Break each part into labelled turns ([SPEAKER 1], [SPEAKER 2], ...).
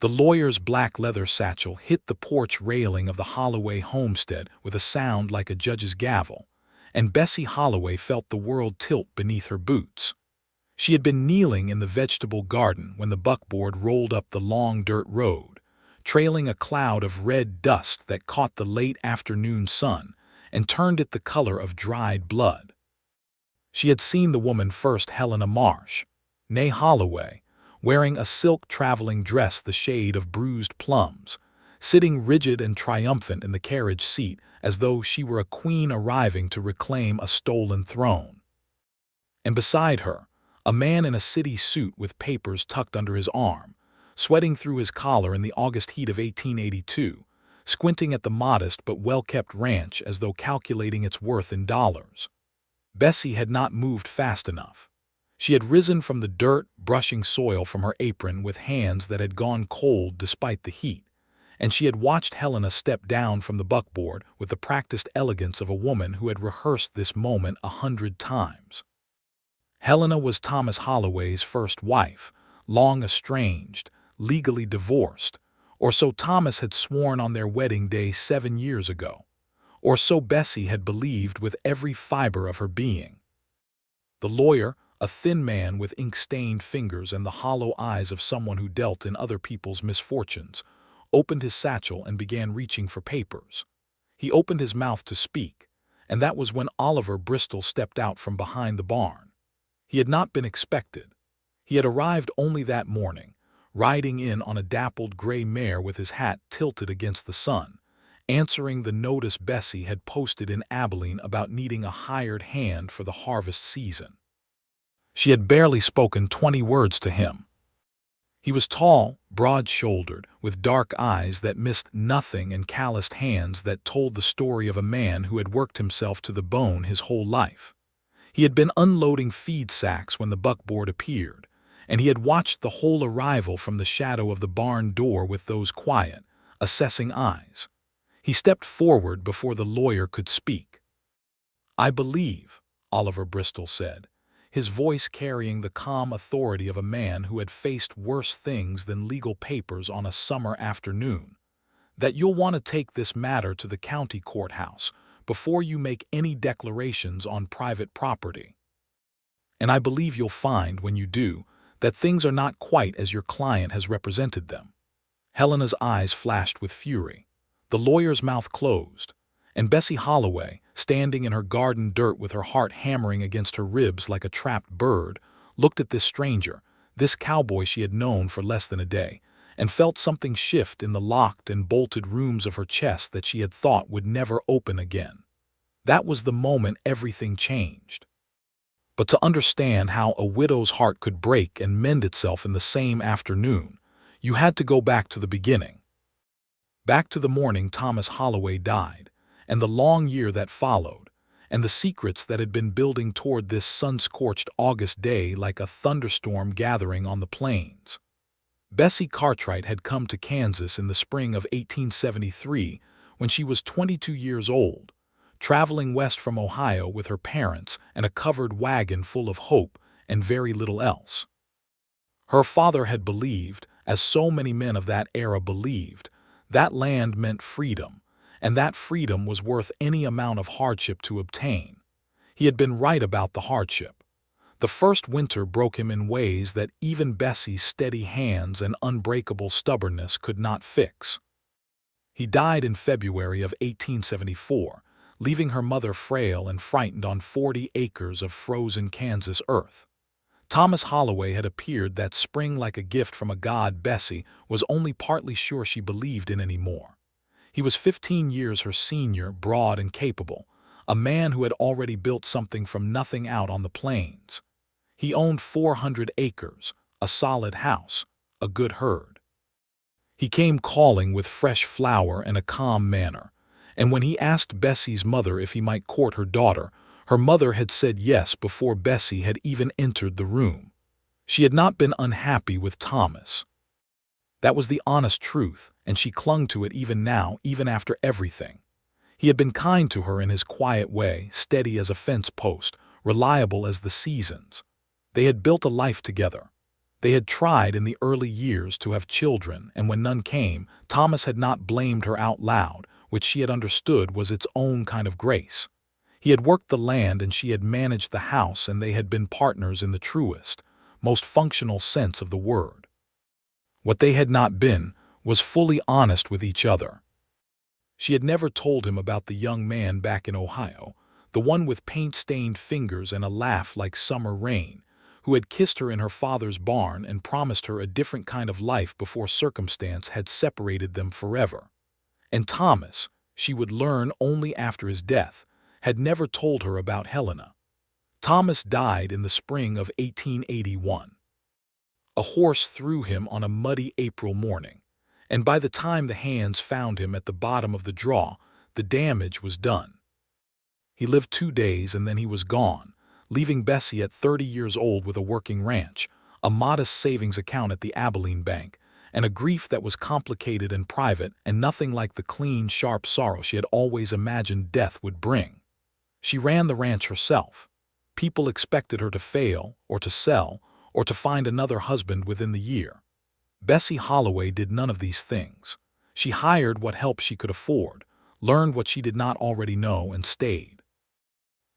[SPEAKER 1] The lawyer's black leather satchel hit the porch railing of the Holloway homestead with a sound like a judge's gavel, and Bessie Holloway felt the world tilt beneath her boots. She had been kneeling in the vegetable garden when the buckboard rolled up the long dirt road, trailing a cloud of red dust that caught the late afternoon sun and turned it the color of dried blood. She had seen the woman first, Helena Marsh, née Holloway, wearing a silk traveling dress the shade of bruised plums, sitting rigid and triumphant in the carriage seat as though she were a queen arriving to reclaim a stolen throne. And beside her, a man in a city suit with papers tucked under his arm, sweating through his collar in the August heat of 1882, squinting at the modest but well-kept ranch as though calculating its worth in dollars. Bessie had not moved fast enough. She had risen from the dirt, brushing soil from her apron with hands that had gone cold despite the heat, and she had watched Helena step down from the buckboard with the practiced elegance of a woman who had rehearsed this moment 100 times. Helena was Thomas Holloway's first wife, long estranged, legally divorced, or so Thomas had sworn on their wedding day 7 years ago, or so Bessie had believed with every fiber of her being. The lawyer, a thin man with ink-stained fingers and the hollow eyes of someone who dealt in other people's misfortunes, opened his satchel and began reaching for papers. He opened his mouth to speak, and that was when Oliver Bristol stepped out from behind the barn. He had not been expected. He had arrived only that morning, riding in on a dappled gray mare with his hat tilted against the sun, answering the notice Bessie had posted in Abilene about needing a hired hand for the harvest season. She had barely spoken 20 words to him. He was tall, broad-shouldered, with dark eyes that missed nothing and calloused hands that told the story of a man who had worked himself to the bone his whole life. He had been unloading feed sacks when the buckboard appeared, and he had watched the whole arrival from the shadow of the barn door with those quiet, assessing eyes. He stepped forward before the lawyer could speak. "I believe," Oliver Bristol said, his voice carrying the calm authority of a man who had faced worse things than legal papers on a summer afternoon, "that you'll want to take this matter to the county courthouse before you make any declarations on private property. And I believe you'll find, when you do, that things are not quite as your client has represented them." Helena's eyes flashed with fury. The lawyer's mouth closed, and Bessie Holloway, standing in her garden dirt with her heart hammering against her ribs like a trapped bird, looked at this stranger, this cowboy she had known for less than a day, and felt something shift in the locked and bolted rooms of her chest that she had thought would never open again. That was the moment everything changed. But to understand how a widow's heart could break and mend itself in the same afternoon, you had to go back to the beginning. Back to the morning Thomas Holloway died, and the long year that followed, and the secrets that had been building toward this sun-scorched August day like a thunderstorm gathering on the plains. Bessie Cartwright had come to Kansas in the spring of 1873 when she was 22 years old, traveling west from Ohio with her parents and a covered wagon full of hope and very little else. Her father had believed, as so many men of that era believed, that land meant freedom, and that freedom was worth any amount of hardship to obtain. He had been right about the hardship. The first winter broke him in ways that even Bessie's steady hands and unbreakable stubbornness could not fix. He died in February of 1874, leaving her mother frail and frightened on 40 acres of frozen Kansas earth. Thomas Holloway had appeared that spring like a gift from a god Bessie was only partly sure she believed in anymore. He was 15 years her senior, broad and capable, a man who had already built something from nothing out on the plains. He owned 400 acres, a solid house, a good herd. He came calling with fresh flour and a calm manner, and when he asked Bessie's mother if he might court her mother had said yes before Bessie had even entered the room. She had not been unhappy with Thomas. That was the honest truth, and she clung to it even now, even after everything. He had been kind to her in his quiet way, steady as a fence post, reliable as the seasons. They had built a life together. They had tried in the early years to have children, and when none came, Thomas had not blamed her out loud, which she had understood was its own kind of grace. He had worked the land and she had managed the house, and they had been partners in the truest, most functional sense of the word. What they had not been was fully honest with each other. She had never told him about the young man back in Ohio, the one with paint-stained fingers and a laugh like summer rain, who had kissed her in her father's barn and promised her a different kind of life before circumstance had separated them forever. And Thomas, she would learn only after his death, had never told her about Helena. Thomas died in the spring of 1881. A horse threw him on a muddy April morning, and by the time the hands found him at the bottom of the draw, the damage was done. He lived 2 days and then he was gone, leaving Bessie at 30 years old with a working ranch, a modest savings account at the Abilene Bank, and a grief that was complicated and private and nothing like the clean, sharp sorrow she had always imagined death would bring. She ran the ranch herself. People expected her to fail, or to sell, or to find another husband within the year. Bessie Holloway did none of these things. She hired what help she could afford, learned what she did not already know, and stayed.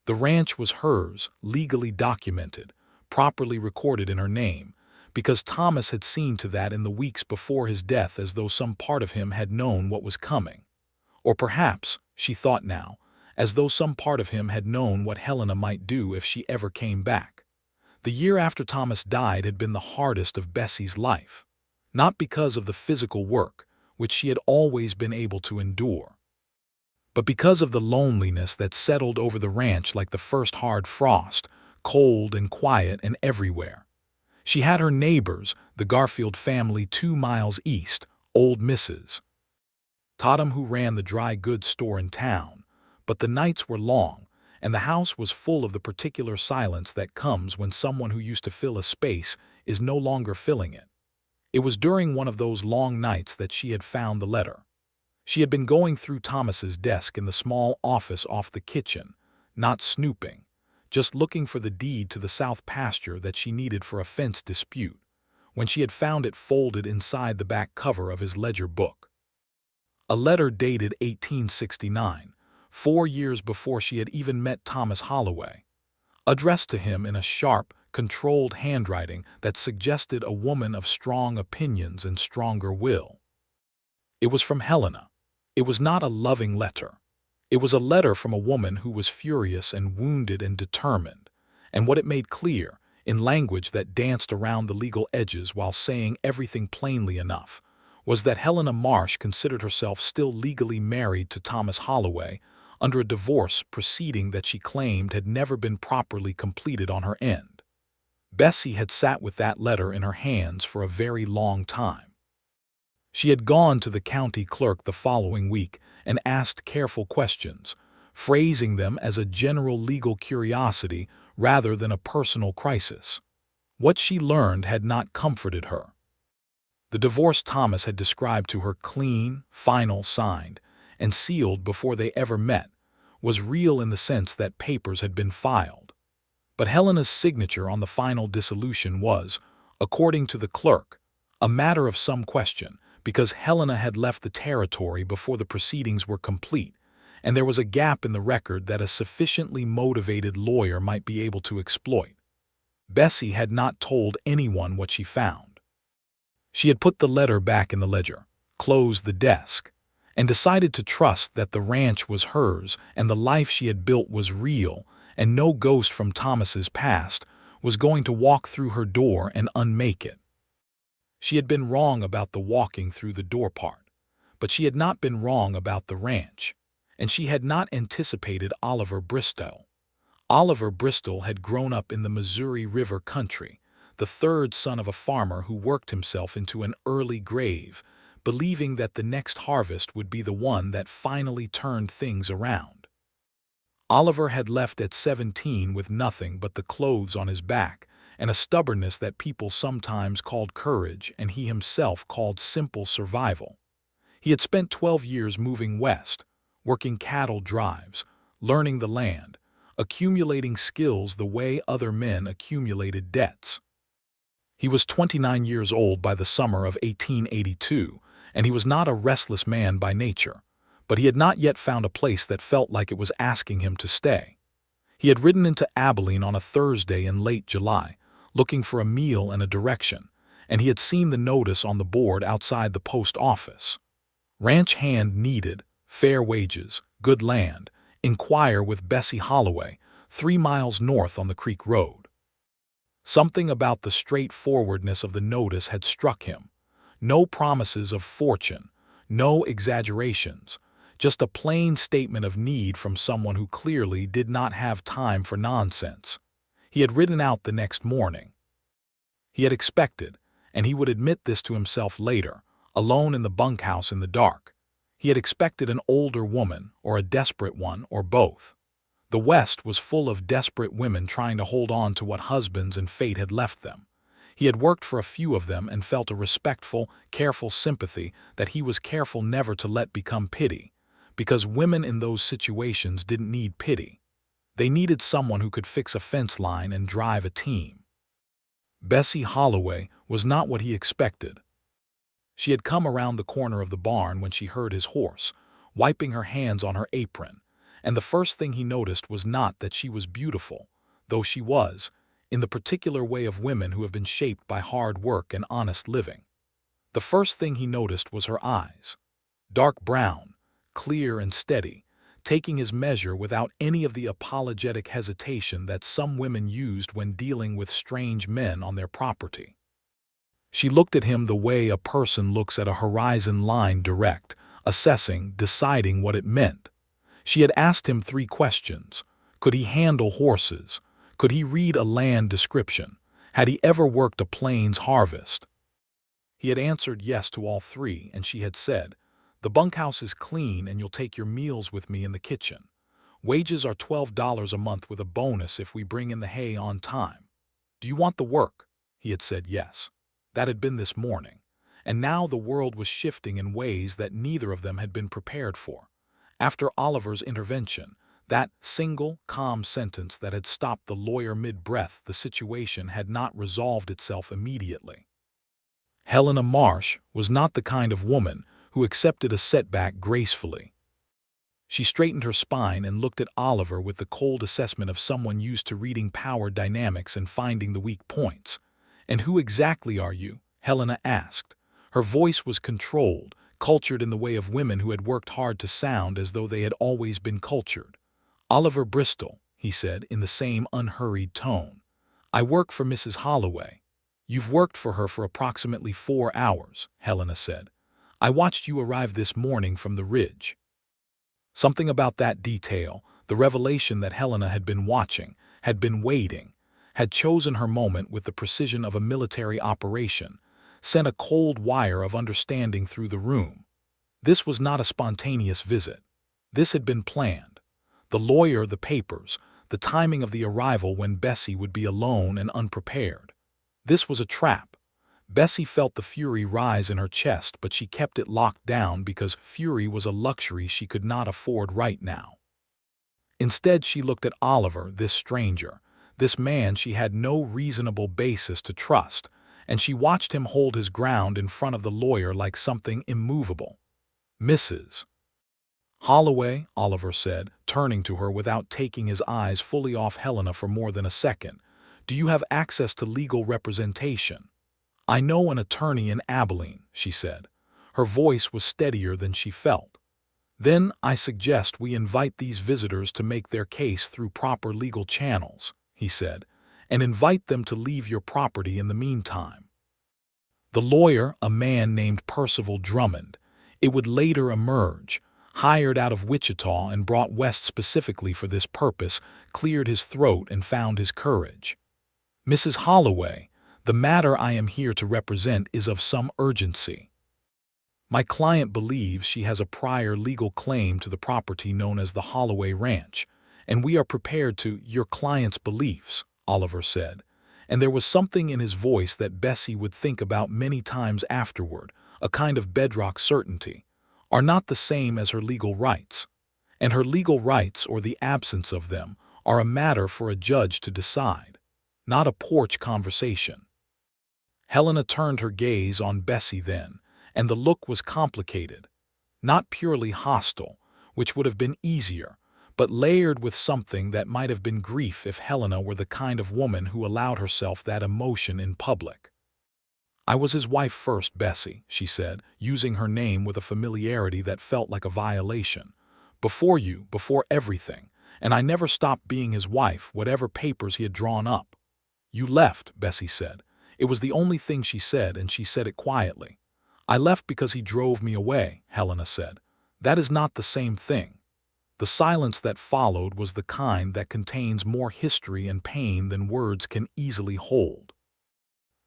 [SPEAKER 1] The ranch was hers, legally documented, properly recorded in her name, because Thomas had seen to that in the weeks before his death, as though some part of him had known what was coming. Or perhaps, she thought now, as though some part of him had known what Helena might do if she ever came back. The year after Thomas died had been the hardest of Bessie's life, not because of the physical work, which she had always been able to endure, but because of the loneliness that settled over the ranch like the first hard frost, cold and quiet and everywhere. She had her neighbors, the Garfield family 2 miles east, old Mrs. Totham, who ran the dry goods store in town, but the nights were long, and the house was full of the particular silence that comes when someone who used to fill a space is no longer filling it. It was during one of those long nights that she had found the letter. She had been going through Thomas's desk in the small office off the kitchen, not snooping, just looking for the deed to the south pasture that she needed for a fence dispute, when she had found it folded inside the back cover of his ledger book. A letter dated 1869, 4 years before she had even met Thomas Holloway, addressed to him in a sharp, controlled handwriting that suggested a woman of strong opinions and stronger will. It was from Helena. It was not a loving letter. It was a letter from a woman who was furious and wounded and determined, and what it made clear, in language that danced around the legal edges while saying everything plainly enough, was that Helena Marsh considered herself still legally married to Thomas Holloway under a divorce proceeding that she claimed had never been properly completed on her end. Bessie had sat with that letter in her hands for a very long time. She had gone to the county clerk the following week and asked careful questions, phrasing them as a general legal curiosity rather than a personal crisis. What she learned had not comforted her. The divorce Thomas had described to her, clean, final, signed, and sealed before they ever met, was real in the sense that papers had been filed. But Helena's signature on the final dissolution was, according to the clerk, a matter of some question, because Helena had left the territory before the proceedings were complete, and there was a gap in the record that a sufficiently motivated lawyer might be able to exploit. Bessie had not told anyone what she found. She had put the letter back in the ledger, closed the desk, and decided to trust that the ranch was hers and the life she had built was real, and no ghost from Thomas's past was going to walk through her door and unmake it. She had been wrong about the walking through the door part, but she had not been wrong about the ranch, and she had not anticipated Oliver Bristol. Oliver Bristol had grown up in the Missouri River country, the third son of a farmer who worked himself into an early grave, believing that the next harvest would be the one that finally turned things around. Oliver had left at 17 with nothing but the clothes on his back and a stubbornness that people sometimes called courage and he himself called simple survival. He had spent 12 years moving west, working cattle drives, learning the land, accumulating skills the way other men accumulated debts. He was 29 years old by the summer of 1882, and he was not a restless man by nature, but he had not yet found a place that felt like it was asking him to stay. He had ridden into Abilene on a Thursday in late July, looking for a meal and a direction, and he had seen the notice on the board outside the post office. Ranch hand needed, fair wages, good land, inquire with Bessie Holloway, 3 miles north on the Creek Road. Something about the straightforwardness of the notice had struck him. No promises of fortune, no exaggerations, just a plain statement of need from someone who clearly did not have time for nonsense. He had ridden out the next morning. He had expected, and he would admit this to himself later, alone in the bunkhouse in the dark. He had expected an older woman, or a desperate one, or both. The West was full of desperate women trying to hold on to what husbands and fate had left them. He had worked for a few of them and felt a respectful, careful sympathy that he was careful never to let become pity, because women in those situations didn't need pity. They needed someone who could fix a fence line and drive a team. Bessie Holloway was not what he expected. She had come around the corner of the barn when she heard his horse, wiping her hands on her apron, and the first thing he noticed was not that she was beautiful, though she was, in the particular way of women who have been shaped by hard work and honest living. The first thing he noticed was her eyes. Dark brown, clear and steady, taking his measure without any of the apologetic hesitation that some women used when dealing with strange men on their property. She looked at him the way a person looks at a horizon line direct, assessing, deciding what it meant. She had asked him 3 questions. Could he handle horses? Could he read a land description? Had he ever worked a plains harvest? He had answered yes to all 3, and she had said, "The bunkhouse is clean and you'll take your meals with me in the kitchen. Wages are $12 a month with a bonus if we bring in the hay on time. Do you want the work?" He had said yes. That had been this morning. And now the world was shifting in ways that neither of them had been prepared for. After Oliver's intervention, that single, calm sentence that had stopped the lawyer mid-breath, the situation had not resolved itself immediately. Helena Marsh was not the kind of woman who accepted a setback gracefully. She straightened her spine and looked at Oliver with the cold assessment of someone used to reading power dynamics and finding the weak points. "And who exactly are you?" Helena asked. Her voice was controlled, cultured in the way of women who had worked hard to sound as though they had always been cultured. "Oliver Bristol," he said in the same unhurried tone. "I work for Mrs. Holloway." "You've worked for her for approximately 4 hours," Helena said. "I watched you arrive this morning from the ridge." Something about that detail, the revelation that Helena had been watching, had been waiting, had chosen her moment with the precision of a military operation, sent a cold wire of understanding through the room. This was not a spontaneous visit. This had been planned. The lawyer, the papers, the timing of the arrival when Bessie would be alone and unprepared. This was a trap. Bessie felt the fury rise in her chest, but she kept it locked down because fury was a luxury she could not afford right now. Instead, she looked at Oliver, this stranger, this man she had no reasonable basis to trust, and she watched him hold his ground in front of the lawyer like something immovable. "Mrs. Holloway," Oliver said, turning to her without taking his eyes fully off Helena for more than a second, "do you have access to legal representation?" "I know an attorney in Abilene," she said. Her voice was steadier than she felt. "Then I suggest we invite these visitors to make their case through proper legal channels," he said, "and invite them to leave your property in the meantime." The lawyer, a man named Percival Drummond, it would later emerge, hired out of Wichita and brought west specifically for this purpose, cleared his throat and found his courage. "Mrs. Holloway, the matter I am here to represent is of some urgency. My client believes she has a prior legal claim to the property known as the Holloway Ranch, and we are prepared to—" "Your client's beliefs," Oliver said, and there was something in his voice that Bessie would think about many times afterward, a kind of bedrock certainty, "are not the same as her legal rights. And her legal rights, or the absence of them, are a matter for a judge to decide, not a porch conversation." Helena turned her gaze on Bessie then, and the look was complicated. Not purely hostile, which would have been easier, but layered with something that might have been grief if Helena were the kind of woman who allowed herself that emotion in public. "I was his wife first, Bessie," she said, using her name with a familiarity that felt like a violation. "Before you, before everything, and I never stopped being his wife, whatever papers he had drawn up." "You left," Bessie said. It was the only thing she said, and she said it quietly. "I left because he drove me away," Helena said. "That is not the same thing." The silence that followed was the kind that contains more history and pain than words can easily hold.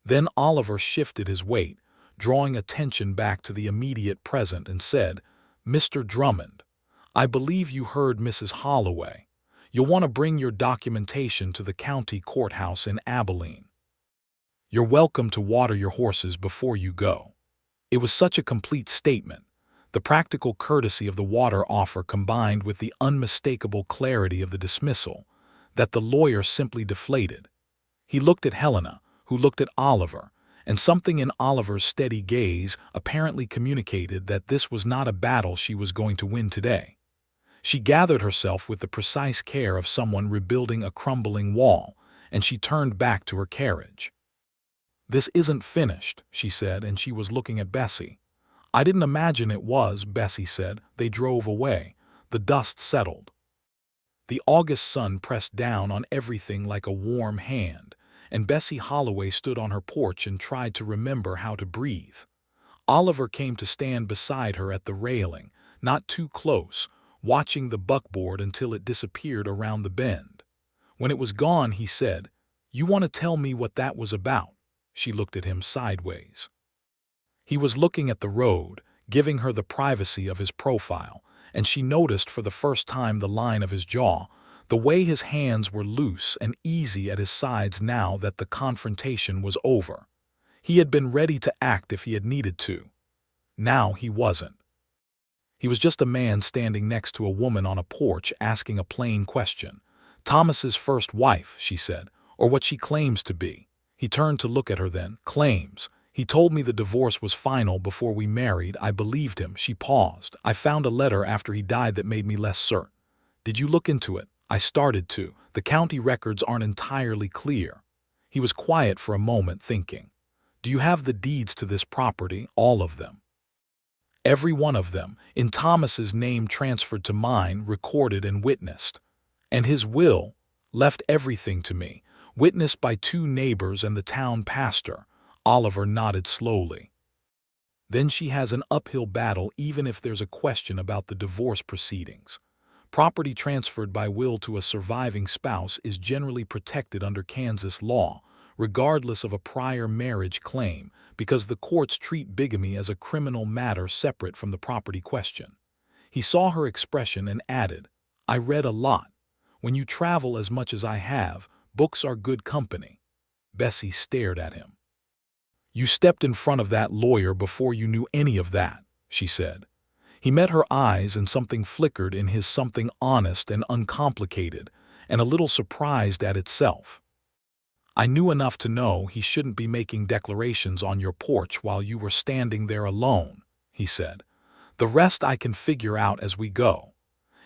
[SPEAKER 1] Then Oliver shifted his weight, drawing attention back to the immediate present, and said, "Mr. Drummond, I believe you heard Mrs. Holloway. You'll want to bring your documentation to the county courthouse in Abilene. You're welcome to water your horses before you go." It was such a complete statement, the practical courtesy of the water offer combined with the unmistakable clarity of the dismissal, that the lawyer simply deflated. He looked at Helena, who looked at Oliver, and something in Oliver's steady gaze apparently communicated that this was not a battle she was going to win today. She gathered herself with the precise care of someone rebuilding a crumbling wall, and she turned back to her carriage. "This isn't finished," she said, and she was looking at Bessie. "I didn't imagine it was," Bessie said. They drove away. The dust settled. The August sun pressed down on everything like a warm hand, and Bessie Holloway stood on her porch and tried to remember how to breathe. Oliver came to stand beside her at the railing, not too close, watching the buckboard until it disappeared around the bend. When it was gone, he said, "You want to tell me what that was about?" She looked at him sideways. He was looking at the road, giving her the privacy of his profile, and she noticed for the first time the line of his jaw, the way his hands were loose and easy at his sides now that the confrontation was over. He had been ready to act if he had needed to. Now he wasn't. He was just a man standing next to a woman on a porch asking a plain question. "Thomas's first wife," she said, "or what she claims to be." He turned to look at her then. "Claims. He told me the divorce was final before we married. I believed him." She paused. "I found a letter after he died that made me less certain." "Did you look into it?" "I started to. The county records aren't entirely clear." He was quiet for a moment, thinking. "Do you have the deeds to this property, all of them?" "Every one of them, in Thomas's name transferred to mine, recorded and witnessed. And his will left everything to me, witnessed by 2 neighbors and the town pastor." Oliver nodded slowly. "Then she has an uphill battle even if there's a question about the divorce proceedings. Property transferred by will to a surviving spouse is generally protected under Kansas law, regardless of a prior marriage claim, because the courts treat bigamy as a criminal matter separate from the property question." He saw her expression and added, "I read a lot. When you travel as much as I have, books are good company." Bessie stared at him. "You stepped in front of that lawyer before you knew any of that," she said. He met her eyes, and something flickered in his, something honest and uncomplicated, and a little surprised at itself. "I knew enough to know he shouldn't be making declarations on your porch while you were standing there alone," he said. "The rest I can figure out as we go."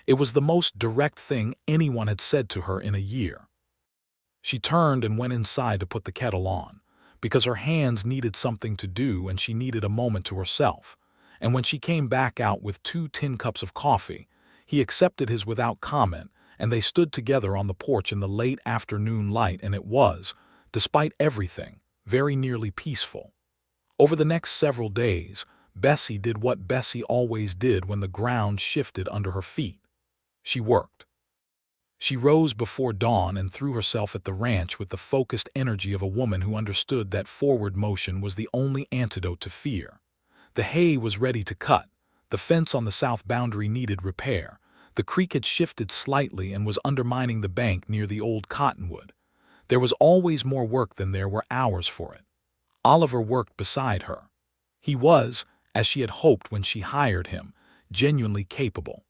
[SPEAKER 1] It was the most direct thing anyone had said to her in a year. She turned and went inside to put the kettle on, because her hands needed something to do and she needed a moment to herself. And when she came back out with 2 tin cups of coffee, he accepted his without comment, and they stood together on the porch in the late afternoon light, and it was, despite everything, very nearly peaceful. Over the next several days, Bessie did what Bessie always did when the ground shifted under her feet. She worked. She rose before dawn and threw herself at the ranch with the focused energy of a woman who understood that forward motion was the only antidote to fear. The hay was ready to cut. The fence on the south boundary needed repair. The creek had shifted slightly and was undermining the bank near the old cottonwood. There was always more work than there were hours for it. Oliver worked beside her. He was, as she had hoped when she hired him, genuinely capable.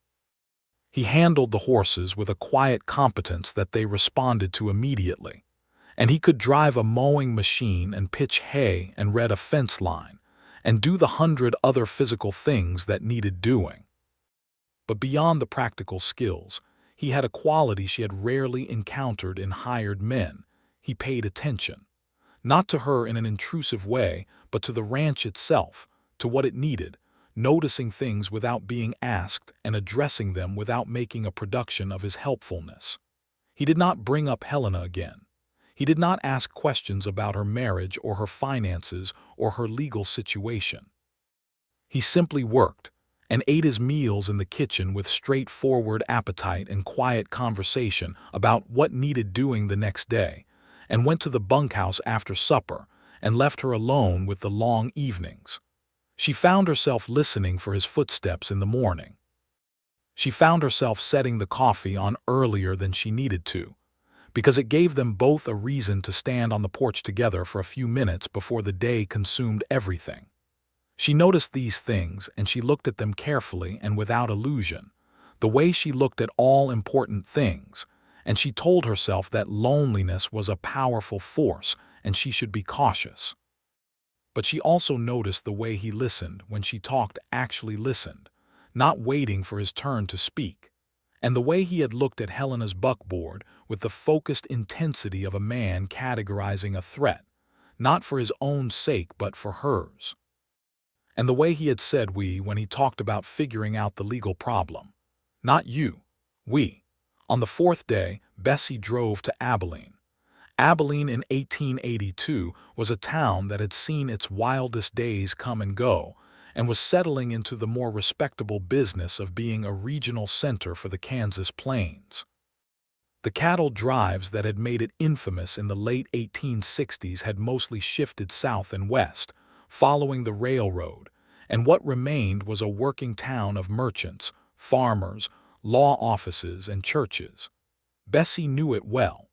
[SPEAKER 1] He handled the horses with a quiet competence that they responded to immediately. And he could drive a mowing machine and pitch hay and red a fence line, and do the 100 other physical things that needed doing. But beyond the practical skills, he had a quality she had rarely encountered in hired men. He paid attention. Not to her in an intrusive way, but to the ranch itself, to what it needed, noticing things without being asked and addressing them without making a production of his helpfulness. He did not bring up Helena again. He did not ask questions about her marriage or her finances or her legal situation. He simply worked and ate his meals in the kitchen with straightforward appetite and quiet conversation about what needed doing the next day, and went to the bunkhouse after supper and left her alone with the long evenings. She found herself listening for his footsteps in the morning. She found herself setting the coffee on earlier than she needed to, because it gave them both a reason to stand on the porch together for a few minutes before the day consumed everything. She noticed these things, and she looked at them carefully and without illusion, the way she looked at all important things, and she told herself that loneliness was a powerful force and she should be cautious. But she also noticed the way he listened when she talked, actually listened, not waiting for his turn to speak, and the way he had looked at Helena's buckboard with the focused intensity of a man categorizing a threat, not for his own sake but for hers. And the way he had said we when he talked about figuring out the legal problem. Not you, we. On the fourth day, Bessie drove to Abilene. Abilene in 1882 was a town that had seen its wildest days come and go, and was settling into the more respectable business of being a regional center for the Kansas Plains. The cattle drives that had made it infamous in the late 1860s had mostly shifted south and west, following the railroad, and what remained was a working town of merchants, farmers, law offices, and churches. Bessie knew it well.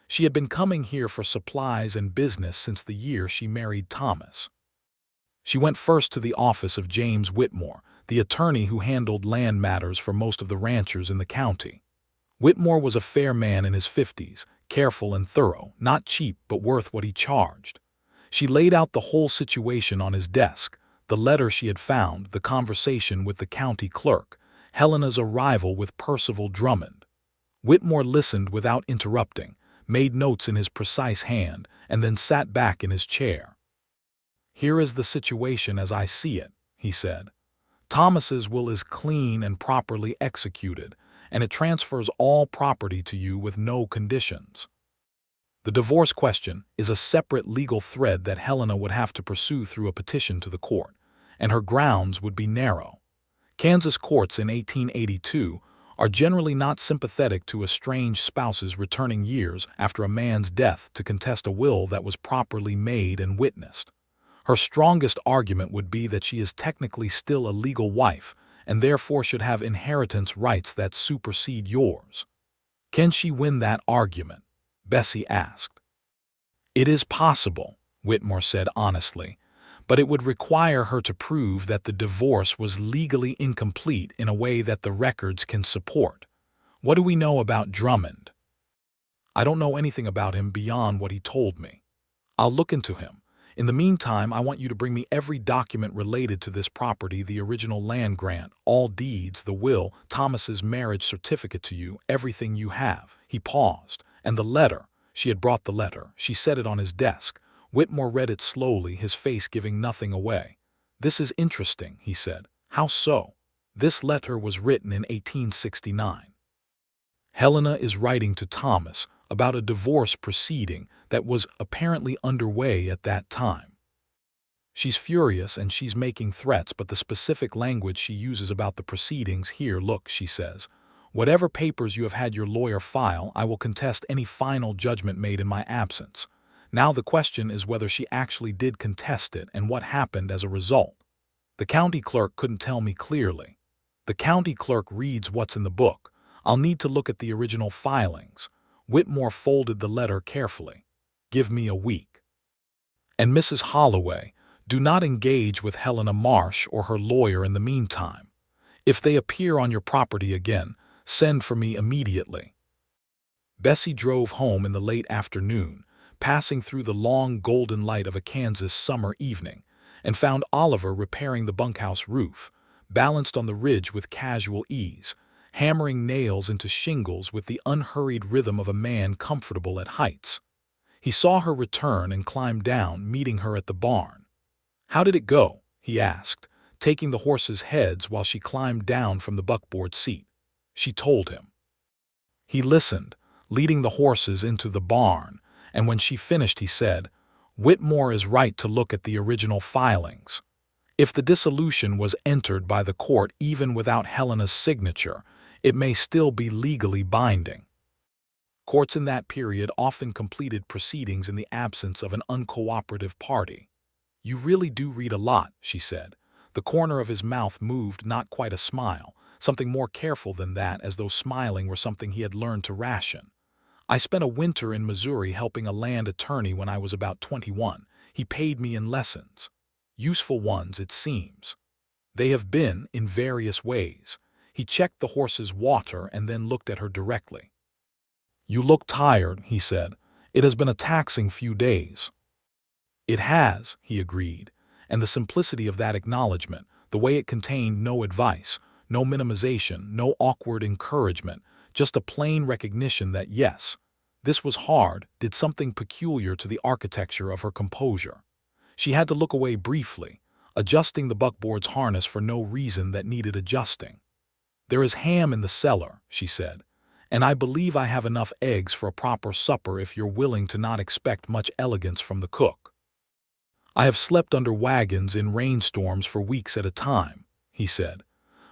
[SPEAKER 1] She had been coming here for supplies and business since the year she married Thomas. She went first to the office of James Whitmore, the attorney who handled land matters for most of the ranchers in the county. Whitmore was a fair man in his 50s, careful and thorough, not cheap but worth what he charged. She laid out the whole situation on his desk, the letter she had found, the conversation with the county clerk, Helena's arrival with Percival Drummond. Whitmore listened without interrupting, made notes in his precise hand, and then sat back in his chair. "Here is the situation as I see it," he said. "Thomas's will is clean and properly executed, and it transfers all property to you with no conditions. The divorce question is a separate legal thread that Helena would have to pursue through a petition to the court, and her grounds would be narrow. Kansas courts in 1882 are generally not sympathetic to estranged spouses returning years after a man's death to contest a will that was properly made and witnessed. Her strongest argument would be that she is technically still a legal wife and therefore should have inheritance rights that supersede yours." "Can she win that argument?" Bessie asked. "It is possible," Whitmore said honestly, "but it would require her to prove that the divorce was legally incomplete in a way that the records can support. What do we know about Drummond?" "I don't know anything about him beyond what he told me. I'll look into him. In the meantime, I want you to bring me every document related to this property, the original land grant, all deeds, the will, Thomas's marriage certificate to you, everything you have." He paused. "And the letter." She had brought the letter. She set it on his desk. Whitmore read it slowly, his face giving nothing away. "This is interesting," he said. "How so?" "This letter was written in 1869. Helena is writing to Thomas about a divorce proceeding that was apparently underway at that time. She's furious and she's making threats, but the specific language she uses about the proceedings here, look, she says, whatever papers you have had your lawyer file, I will contest any final judgment made in my absence. Now the question is whether she actually did contest it and what happened as a result. The county clerk couldn't tell me clearly. The county clerk reads what's in the book. I'll need to look at the original filings." Whitmore folded the letter carefully. "Give me a week. And Mrs. Holloway, do not engage with Helena Marsh or her lawyer in the meantime. If they appear on your property again, send for me immediately." Bessie drove home in the late afternoon, passing through the long golden light of a Kansas summer evening, and found Oliver repairing the bunkhouse roof, balanced on the ridge with casual ease, hammering nails into shingles with the unhurried rhythm of a man comfortable at heights. He saw her return and climbed down, meeting her at the barn. "How did it go?" he asked, taking the horses' heads while she climbed down from the buckboard seat. She told him. He listened, leading the horses into the barn, and when she finished he said, "Whitmore is right to look at the original filings. If the dissolution was entered by the court even without Helena's signature, it may still be legally binding." Courts in that period often completed proceedings in the absence of an uncooperative party. "You really do read a lot," she said. The corner of his mouth moved, not quite a smile, something more careful than that, as though smiling were something he had learned to ration. "I spent a winter in Missouri helping a land attorney when I was about 21. He paid me in lessons. Useful ones, it seems. They have been, in various ways." He checked the horse's water and then looked at her directly. "You look tired," he said. "It has been a taxing few days." "It has," he agreed, and the simplicity of that acknowledgement, the way it contained no advice, no minimization, no awkward encouragement, just a plain recognition that yes, this was hard, did something peculiar to the architecture of her composure. She had to look away briefly, adjusting the buckboard's harness for no reason that needed adjusting. "There is ham in the cellar," she said, "and I believe I have enough eggs for a proper supper if you're willing to not expect much elegance from the cook." "I have slept under wagons in rainstorms for weeks at a time," he said.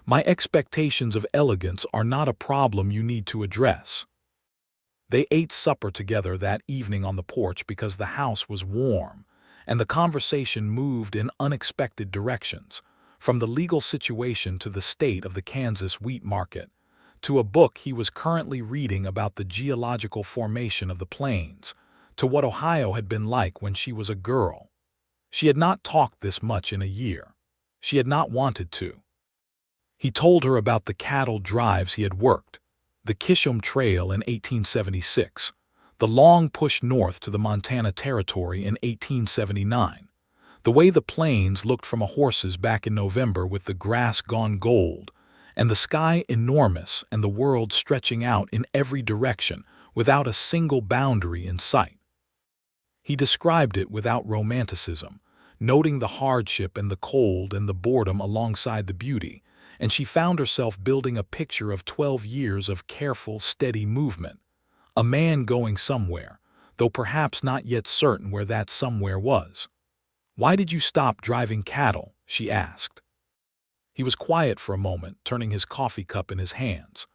[SPEAKER 1] "My expectations of elegance are not a problem you need to address." They ate supper together that evening on the porch because the house was warm, and the conversation moved in unexpected directions, from the legal situation to the state of the Kansas wheat market, to a book he was currently reading about the geological formation of the plains, to what Ohio had been like when she was a girl. She had not talked this much in a year. She had not wanted to. He told her about the cattle drives he had worked, the Kishom Trail in 1876, the long push north to the Montana Territory in 1879, the way the plains looked from a horse's back in November with the grass gone gold, and the sky enormous and the world stretching out in every direction without a single boundary in sight. He described it without romanticism, noting the hardship and the cold and the boredom alongside the beauty, and she found herself building a picture of 12 years of careful, steady movement. A man going somewhere, though perhaps not yet certain where that somewhere was. "Why did you stop driving cattle?" she asked. He was quiet for a moment, turning his coffee cup in his hands.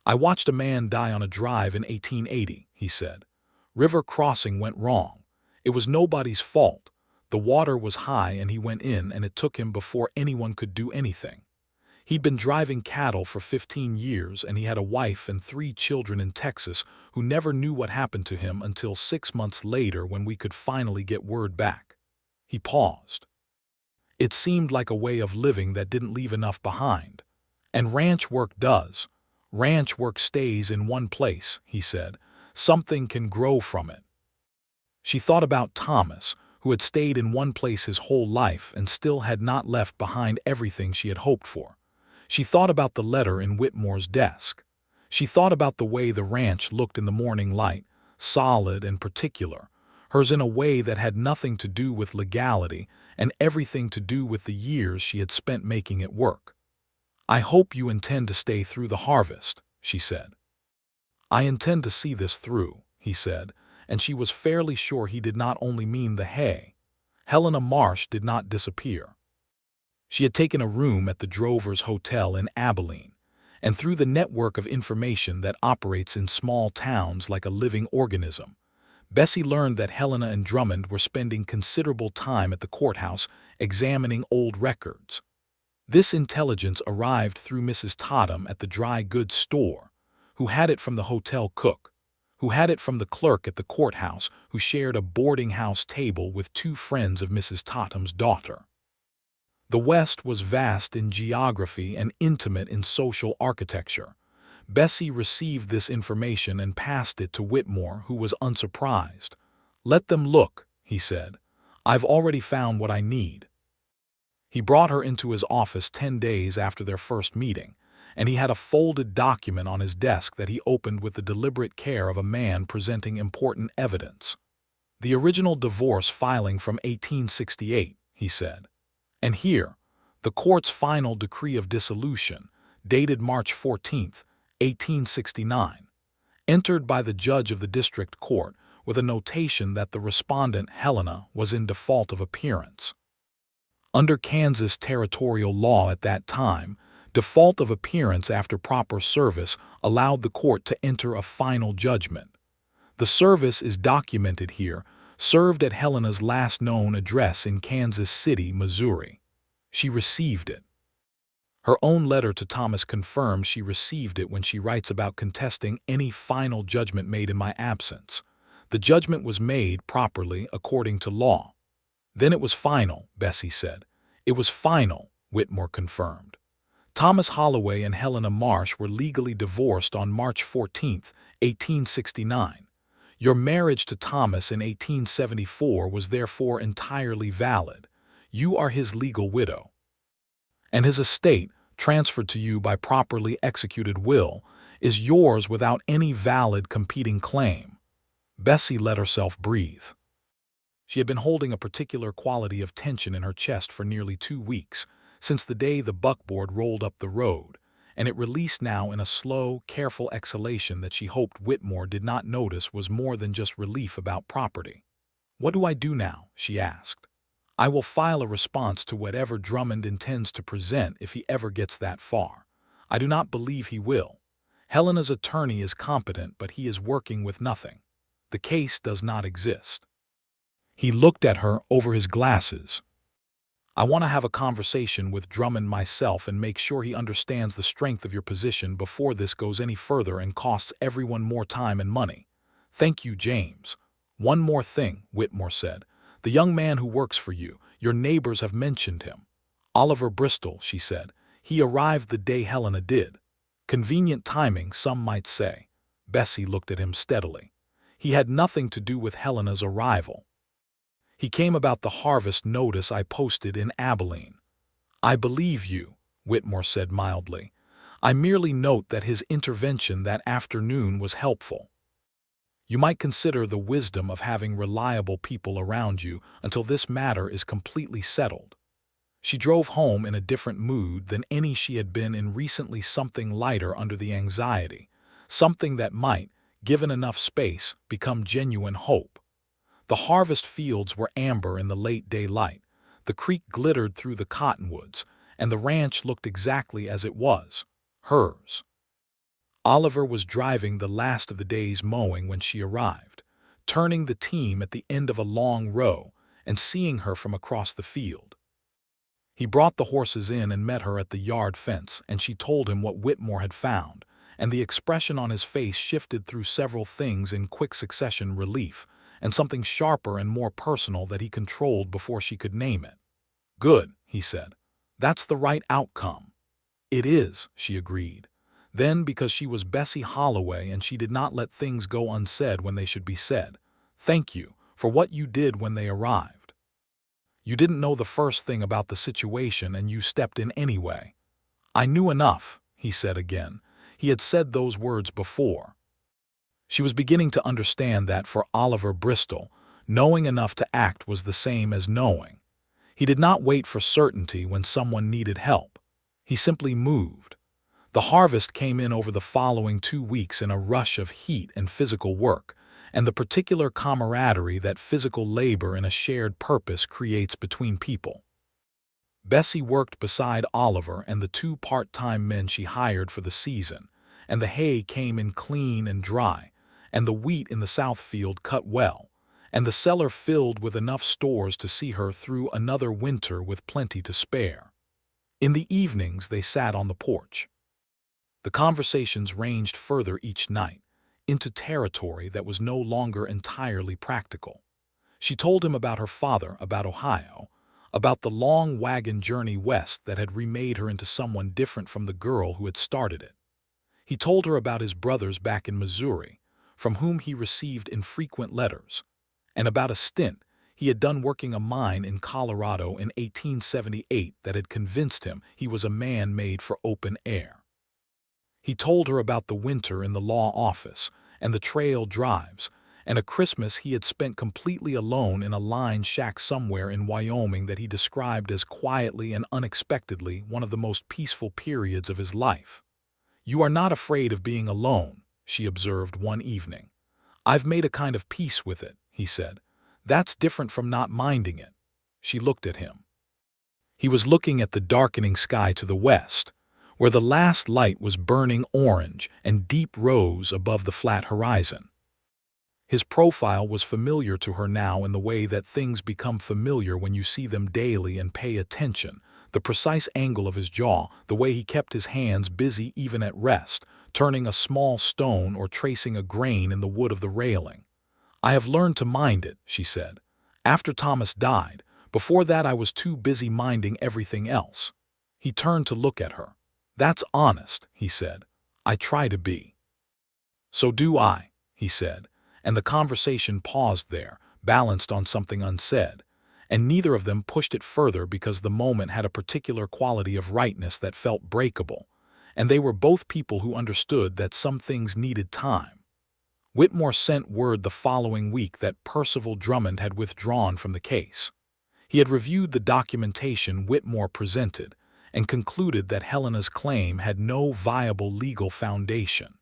[SPEAKER 1] "I watched a man die on a drive in 1880, he said. "River crossing went wrong. It was nobody's fault. The water was high and he went in, and it took him before anyone could do anything. He'd been driving cattle for 15 years, and he had a wife and 3 children in Texas who never knew what happened to him until 6 months later when we could finally get word back." He paused. "It seemed like a way of living that didn't leave enough behind. And ranch work does. Ranch work stays in one place," he said. "Something can grow from it." She thought about Thomas, who had stayed in one place his whole life and still had not left behind everything she had hoped for. She thought about the letter in Whitmore's desk. She thought about the way the ranch looked in the morning light, solid and particular, hers in a way that had nothing to do with legality and everything to do with the years she had spent making it work. "I hope you intend to stay through the harvest," she said. "I intend to see this through," he said, and she was fairly sure he did not only mean the hay. Helena Marsh did not disappear. She had taken a room at the Drovers Hotel in Abilene, and through the network of information that operates in small towns like a living organism, Bessie learned that Helena and Drummond were spending considerable time at the courthouse examining old records. This intelligence arrived through Mrs. Totham at the dry goods store, who had it from the hotel cook, who had it from the clerk at the courthouse who shared a boarding house table with 2 friends of Mrs. Totham's daughter. The West was vast in geography and intimate in social architecture. Bessie received this information and passed it to Whitmore, who was unsurprised. "Let them look," he said. "I've already found what I need." He brought her into his office 10 days after their first meeting, and he had a folded document on his desk that he opened with the deliberate care of a man presenting important evidence. "The original divorce filing from 1868, he said. "And here, the court's final decree of dissolution, dated March 14th, 1869, entered by the judge of the district court with a notation that the respondent, Helena, was in default of appearance. Under Kansas territorial law at that time, default of appearance after proper service allowed the court to enter a final judgment. The service is documented here, served at Helena's last known address in Kansas City, Missouri. She received it." Her own letter to Thomas confirms she received it when she writes about contesting any final judgment made in my absence. "The judgment was made properly according to law." "Then it was final," Bessie said. "It was final," Whitmore confirmed. Thomas Holloway and Helena Marsh were legally divorced on March 14, 1869. Your marriage to Thomas in 1874 was therefore entirely valid. You are his legal widow. And his estate, transferred to you by properly executed will, is yours without any valid competing claim." Bessie let herself breathe. She had been holding a particular quality of tension in her chest for nearly 2 weeks, since the day the buckboard rolled up the road, and it released now in a slow, careful exhalation that she hoped Whitmore did not notice was more than just relief about property. "What do I do now?" she asked. "I will file a response to whatever Drummond intends to present if he ever gets that far. I do not believe he will. Helena's attorney is competent, but he is working with nothing. The case does not exist." He looked at her over his glasses. "I want to have a conversation with Drummond myself and make sure he understands the strength of your position before this goes any further and costs everyone more time and money." "Thank you, James. One more thing," Whitmore said. "The young man who works for you, your neighbors have mentioned him." "Oliver Bristol," she said. "He arrived the day Helena did." "Convenient timing, some might say." Bessie looked at him steadily. "He had nothing to do with Helena's arrival. He came about the harvest notice I posted in Abilene." "I believe you," Whitmore said mildly. "I merely note that his intervention that afternoon was helpful. You might consider the wisdom of having reliable people around you until this matter is completely settled." She drove home in a different mood than any she had been in recently, something lighter under the anxiety, something that might, given enough space, become genuine hope. The harvest fields were amber in the late daylight, the creek glittered through the cottonwoods, and the ranch looked exactly as it was, hers. Oliver was driving the last of the day's mowing when she arrived, turning the team at the end of a long row and seeing her from across the field. He brought the horses in and met her at the yard fence, and she told him what Whitmore had found, and the expression on his face shifted through several things in quick succession: relief, and something sharper and more personal that he controlled before she could name it. "Good," he said. "That's the right outcome." "It is," she agreed. Then, because she was Bessie Holloway and she did not let things go unsaid when they should be said, "Thank you for what you did when they arrived. You didn't know the first thing about the situation and you stepped in anyway." "I knew enough," he said again. He had said those words before. She was beginning to understand that for Oliver Bristol, knowing enough to act was the same as knowing. He did not wait for certainty when someone needed help. He simply moved. The harvest came in over the following 2 weeks in a rush of heat and physical work, and the particular camaraderie that physical labor and a shared purpose creates between people. Bessie worked beside Oliver and the 2 part-time men she hired for the season, and the hay came in clean and dry, and the wheat in the south field cut well, and the cellar filled with enough stores to see her through another winter with plenty to spare. In the evenings they sat on the porch. The conversations ranged further each night, into territory that was no longer entirely practical. She told him about her father, about Ohio, about the long wagon journey west that had remade her into someone different from the girl who had started it. He told her about his brothers back in Missouri, from whom he received infrequent letters, and about a stint he had done working a mine in Colorado in 1878 that had convinced him he was a man made for open air. He told her about the winter in the law office and the trail drives, and a Christmas he had spent completely alone in a line shack somewhere in Wyoming that he described as quietly and unexpectedly one of the most peaceful periods of his life. "You are not afraid of being alone," she observed one evening. "I've made a kind of peace with it," he said. "That's different from not minding it." She looked at him. He was looking at the darkening sky to the west, where the last light was burning orange and deep rose above the flat horizon. His profile was familiar to her now in the way that things become familiar when you see them daily and pay attention. The precise angle of his jaw, the way he kept his hands busy even at rest, turning a small stone or tracing a grain in the wood of the railing. "I have learned to mind it," she said. "After Thomas died. Before that I was too busy minding everything else." He turned to look at her. "That's honest," he said. "I try to be." "So do I," he said, and the conversation paused there, balanced on something unsaid, and neither of them pushed it further because the moment had a particular quality of rightness that felt breakable, and they were both people who understood that some things needed time. Whitmore sent word the following week that Percival Drummond had withdrawn from the case. He had reviewed the documentation Whitmore presented and concluded that Helena's claim had no viable legal foundation.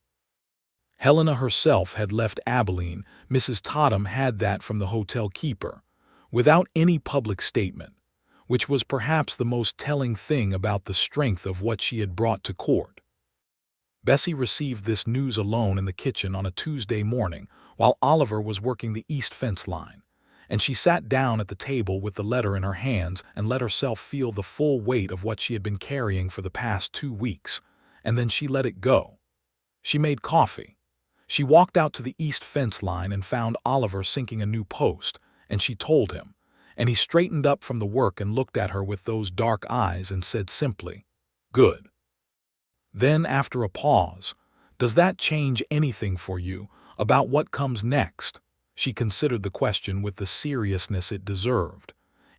[SPEAKER 1] Helena herself had left Abilene. Mrs. Totham had that from the hotel keeper, without any public statement, which was perhaps the most telling thing about the strength of what she had brought to court. Bessie received this news alone in the kitchen on a Tuesday morning while Oliver was working the east fence line, and she sat down at the table with the letter in her hands and let herself feel the full weight of what she had been carrying for the past 2 weeks, and then she let it go. She made coffee. She walked out to the east fence line and found Oliver sinking a new post, and she told him, and he straightened up from the work and looked at her with those dark eyes and said simply, "Good." Then, after a pause, "Does that change anything for you about what comes next?" She considered the question with the seriousness it deserved.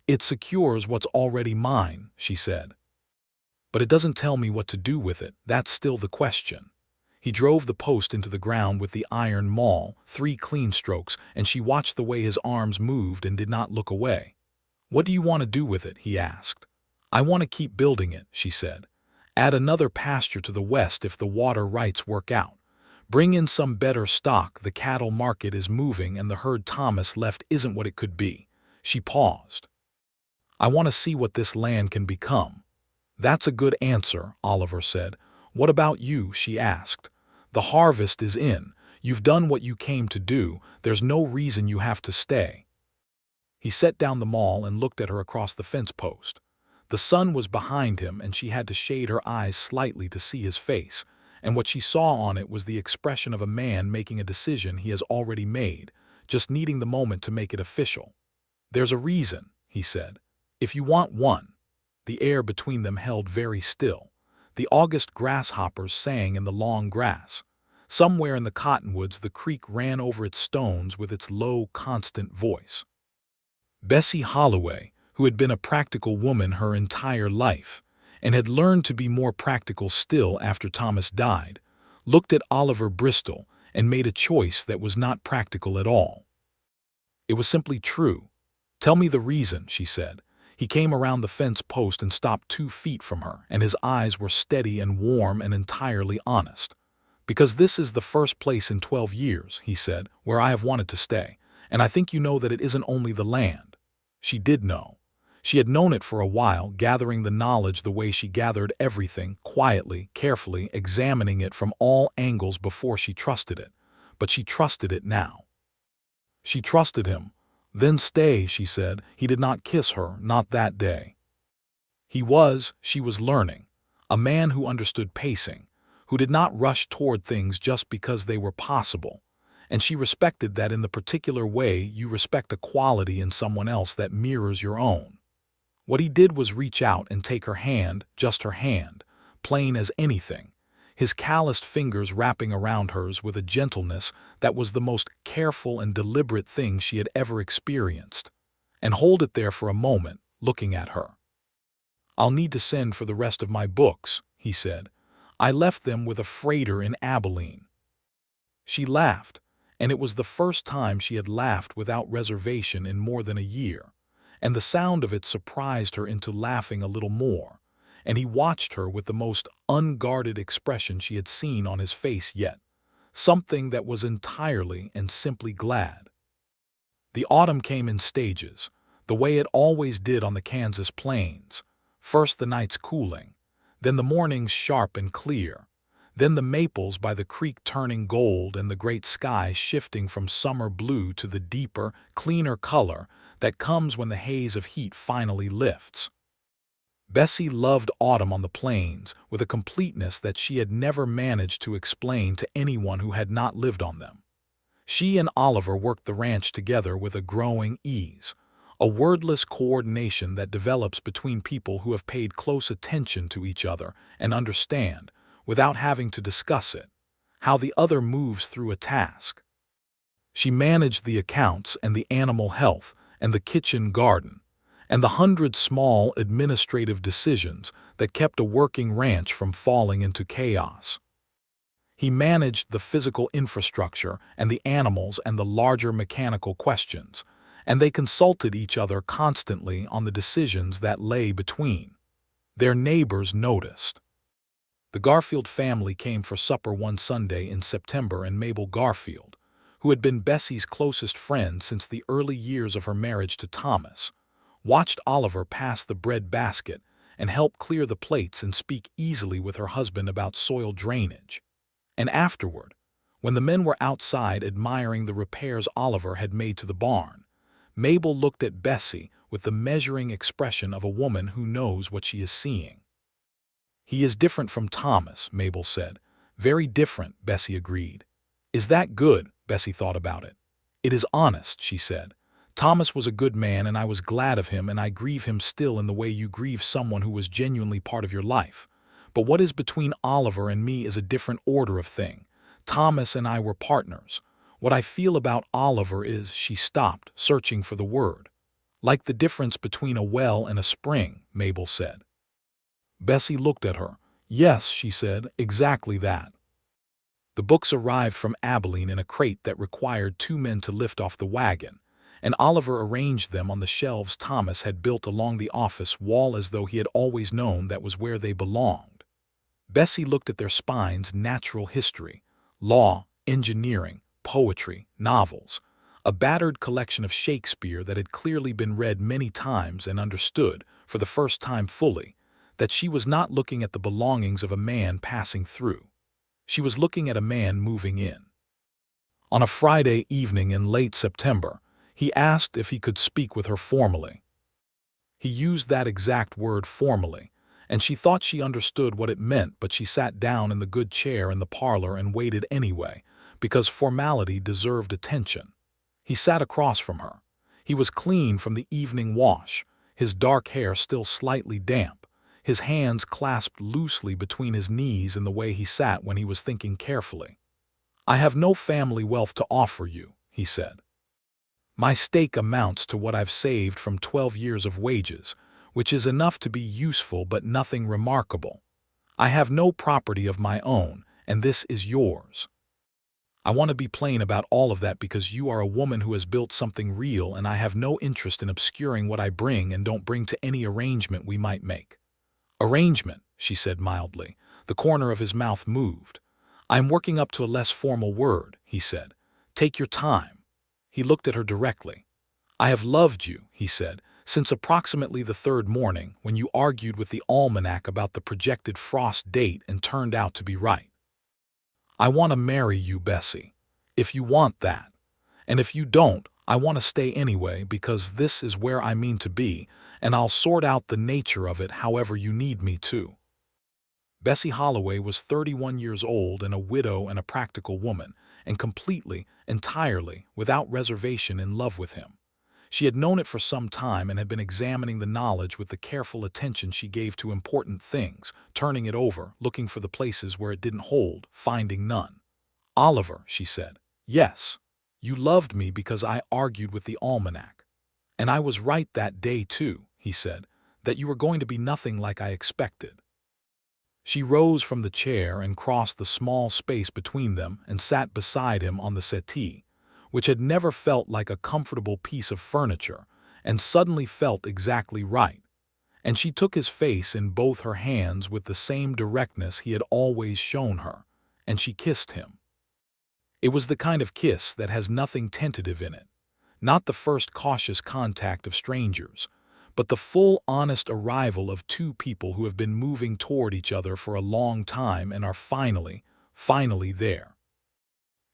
[SPEAKER 1] "It secures what's already mine," she said. "But it doesn't tell me what to do with it. That's still the question." He drove the post into the ground with the iron maul, 3 clean strokes, and she watched the way his arms moved and did not look away. "What do you want to do with it?" he asked. "I want to keep building it," she said. "Add another pasture to the west if the water rights work out. Bring in some better stock. The cattle market is moving and the herd Thomas left isn't what it could be." She paused. "I want to see what this land can become." "That's a good answer," Oliver said. "What about you?" she asked. "The harvest is in. You've done what you came to do. There's no reason you have to stay." He set down the maul and looked at her across the fence post. The sun was behind him and she had to shade her eyes slightly to see his face, and what she saw on it was the expression of a man making a decision he has already made, just needing the moment to make it official. "There's a reason," he said. "If you want one." The air between them held very still. The August grasshoppers sang in the long grass. Somewhere in the cottonwoods the creek ran over its stones with its low, constant voice. Bessie Holloway, who had been a practical woman her entire life, and had learned to be more practical still after Thomas died, looked at Oliver Bristol and made a choice that was not practical at all. It was simply true. "Tell me the reason," she said. He came around the fence post and stopped 2 feet from her, and his eyes were steady and warm and entirely honest. "Because this is the first place in 12 years, he said, "where I have wanted to stay, and I think you know that it isn't only the land." She did know. She had known it for a while, gathering the knowledge the way she gathered everything, quietly, carefully, examining it from all angles before she trusted it. But she trusted it now. She trusted him. "Then stay," she said. He did not kiss her, not that day. He was, she was learning, a man who understood pacing, who did not rush toward things just because they were possible, and she respected that in the particular way you respect a quality in someone else that mirrors your own. What he did was reach out and take her hand, just her hand, plain as anything. his calloused fingers wrapping around hers with a gentleness that was the most careful and deliberate thing she had ever experienced. And hold it there for a moment, looking at her. "I'll need to send for the rest of my books," he said. "I left them with a freighter in Abilene." She laughed, and it was the first time she had laughed without reservation in more than a year, and the sound of it surprised her into laughing a little more, and he watched her with the most unguarded expression she had seen on his face yet, something that was entirely and simply glad. The autumn came in stages, the way it always did on the Kansas plains. First the nights cooling, then the mornings sharp and clear, then the maples by the creek turning gold and the great sky shifting from summer blue to the deeper, cleaner color that comes when the haze of heat finally lifts. Bessie loved autumn on the plains with a completeness that she had never managed to explain to anyone who had not lived on them. She and Oliver worked the ranch together with a growing ease, a wordless coordination that develops between people who have paid close attention to each other and understand, without having to discuss it, how the other moves through a task. She managed the accounts and the animal health and the kitchen garden, and the 100 small administrative decisions that kept a working ranch from falling into chaos. He managed the physical infrastructure and the animals and the larger mechanical questions, and they consulted each other constantly on the decisions that lay between. Their neighbors noticed. The Garfield family came for supper one Sunday in September, and Mabel Garfield, who had been Bessie's closest friend since the early years of her marriage to Thomas, watched Oliver pass the bread basket and help clear the plates and speak easily with her husband about soil drainage. And afterward, when the men were outside admiring the repairs Oliver had made to the barn, Mabel looked at Bessie with the measuring expression of a woman who knows what she is seeing. "He is different from Thomas," Mabel said. "Very different," Bessie agreed. "Is that good?" Bessie thought about it. "It is honest," she said. "Thomas was a good man, and I was glad of him, and I grieve him still in the way you grieve someone who was genuinely part of your life. But what is between Oliver and me is a different order of thing. Thomas and I were partners. What I feel about Oliver is—" She stopped, searching for the word. "Like the difference between a well and a spring," Mabel said. Bessie looked at her. "Yes," she said, "exactly that." The books arrived from Abilene in a crate that required 2 men to lift off the wagon, and Oliver arranged them on the shelves Thomas had built along the office wall as though he had always known that was where they belonged. Bessie looked at their spines: natural history, law, engineering, poetry, novels, a battered collection of Shakespeare that had clearly been read many times, and understood, for the first time fully, that she was not looking at the belongings of a man passing through. She was looking at a man moving in. On a Friday evening in late September, he asked if he could speak with her formally. He used that exact word, formally, and she thought she understood what it meant, but she sat down in the good chair in the parlor and waited anyway, because formality deserved attention. He sat across from her. He was clean from the evening wash, his dark hair still slightly damp, his hands clasped loosely between his knees in the way he sat when he was thinking carefully. "I have no family wealth to offer you," he said. "My stake amounts to what I've saved from 12 years of wages, which is enough to be useful but nothing remarkable. I have no property of my own, and this is yours. I want to be plain about all of that because you are a woman who has built something real, and I have no interest in obscuring what I bring and don't bring to any arrangement we might make." "Arrangement," she said mildly. The corner of his mouth moved. "I am working up to a less formal word," he said. "Take your time." He looked at her directly. "I have loved you," he said, "since approximately the 3rd morning when you argued with the almanac about the projected frost date and turned out to be right. I want to marry you, Bessie, if you want that. And if you don't, I want to stay anyway because this is where I mean to be, and I'll sort out the nature of it however you need me to." Bessie Holloway was 31 years old and a widow and a practical woman, and completely, entirely, without reservation in love with him. She had known it for some time and had been examining the knowledge with the careful attention she gave to important things, turning it over, looking for the places where it didn't hold, finding none. "Oliver," she said, "yes, you loved me because I argued with the almanac. And I was right that day, too," he said, "that you were going to be nothing like I expected." She rose from the chair and crossed the small space between them and sat beside him on the settee, which had never felt like a comfortable piece of furniture, and suddenly felt exactly right. And she took his face in both her hands with the same directness he had always shown her, and she kissed him. It was the kind of kiss that has nothing tentative in it, not the first cautious contact of strangers, but the full, honest arrival of two people who have been moving toward each other for a long time and are finally there.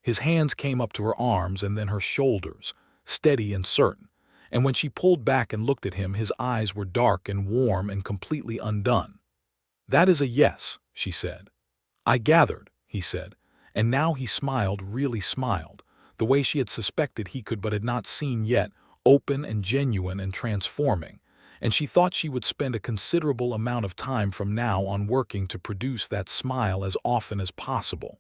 [SPEAKER 1] His hands came up to her arms and then her shoulders, steady and certain, and when she pulled back and looked at him, his eyes were dark and warm and completely undone. "That is a yes," she said. "I gathered," he said, and now he smiled, really smiled, the way she had suspected he could but had not seen yet, open and genuine and transforming, and she thought she would spend a considerable amount of time from now on working to produce that smile as often as possible.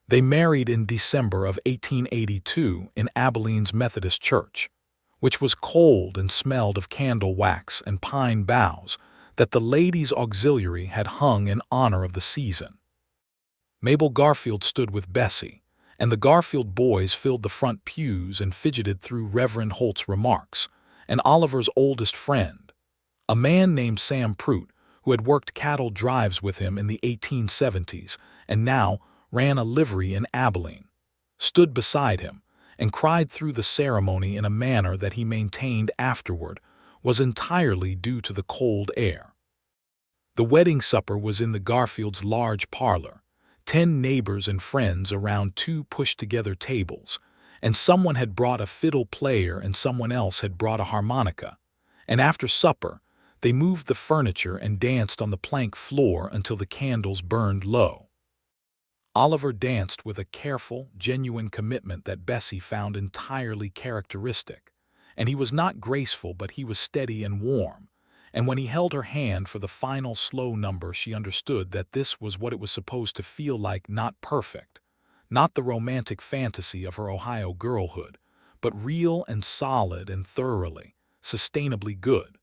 [SPEAKER 1] They married in December of 1882 in Abilene's Methodist Church, which was cold and smelled of candle wax and pine boughs that the ladies' auxiliary had hung in honor of the season. Mabel Garfield stood with Bessie, and the Garfield boys filled the front pews and fidgeted through Reverend Holt's remarks, and Oliver's oldest friend, a man named Sam Prout, who had worked cattle drives with him in the 1870s and now ran a livery in Abilene, stood beside him and cried through the ceremony in a manner that he maintained afterward was entirely due to the cold air. The wedding supper was in the Garfield's large parlor, 10 neighbors and friends around 2 pushed-together tables, and someone had brought a fiddle player and someone else had brought a harmonica, and after supper they moved the furniture and danced on the plank floor until the candles burned low. Oliver danced with a careful, genuine commitment that Bessie found entirely characteristic, and he was not graceful but he was steady and warm, and when he held her hand for the final slow number she understood that this was what it was supposed to feel like, not perfect, not the romantic fantasy of her Ohio girlhood, but real and solid and thoroughly, sustainably good.